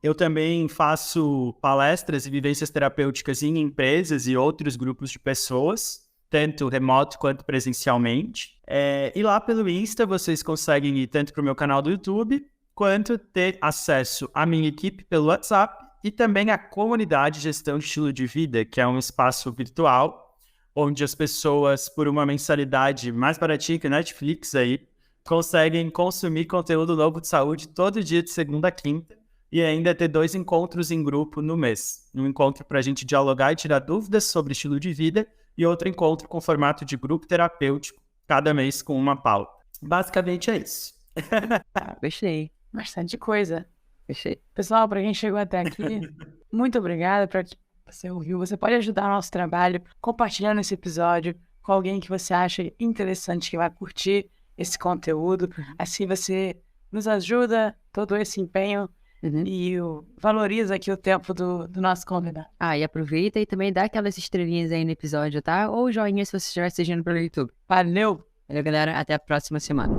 [SPEAKER 3] Eu também faço palestras e vivências terapêuticas em empresas e outros grupos de pessoas, tanto remoto quanto presencialmente. E lá pelo Insta vocês conseguem ir tanto para o meu canal do YouTube, quanto ter acesso à minha equipe pelo WhatsApp e também à comunidade Gestão de Estilo de Vida, que é um espaço virtual, onde as pessoas, por uma mensalidade mais baratinha que a Netflix aí, conseguem consumir conteúdo novo de saúde todo dia de segunda a quinta e ainda ter 2 encontros em grupo no mês. Um encontro para a gente dialogar e tirar dúvidas sobre estilo de vida e outro encontro com formato de grupo terapêutico, cada mês com uma pauta. Basicamente é isso.
[SPEAKER 1] Gostei.
[SPEAKER 2] Bastante coisa.
[SPEAKER 1] Gostei.
[SPEAKER 2] Pessoal, para quem chegou até aqui, muito obrigada para você ouviu. Você pode ajudar o nosso trabalho compartilhando esse episódio com alguém que você acha interessante, que vai curtir esse conteúdo. Assim você nos ajuda, todo esse empenho, e valoriza aqui o tempo do nosso convidado.
[SPEAKER 1] E aproveita e também dá aquelas estrelinhas aí no episódio, tá? Ou joinha se você estiver assistindo pelo YouTube.
[SPEAKER 2] Valeu!
[SPEAKER 1] Valeu, galera. Até a próxima semana.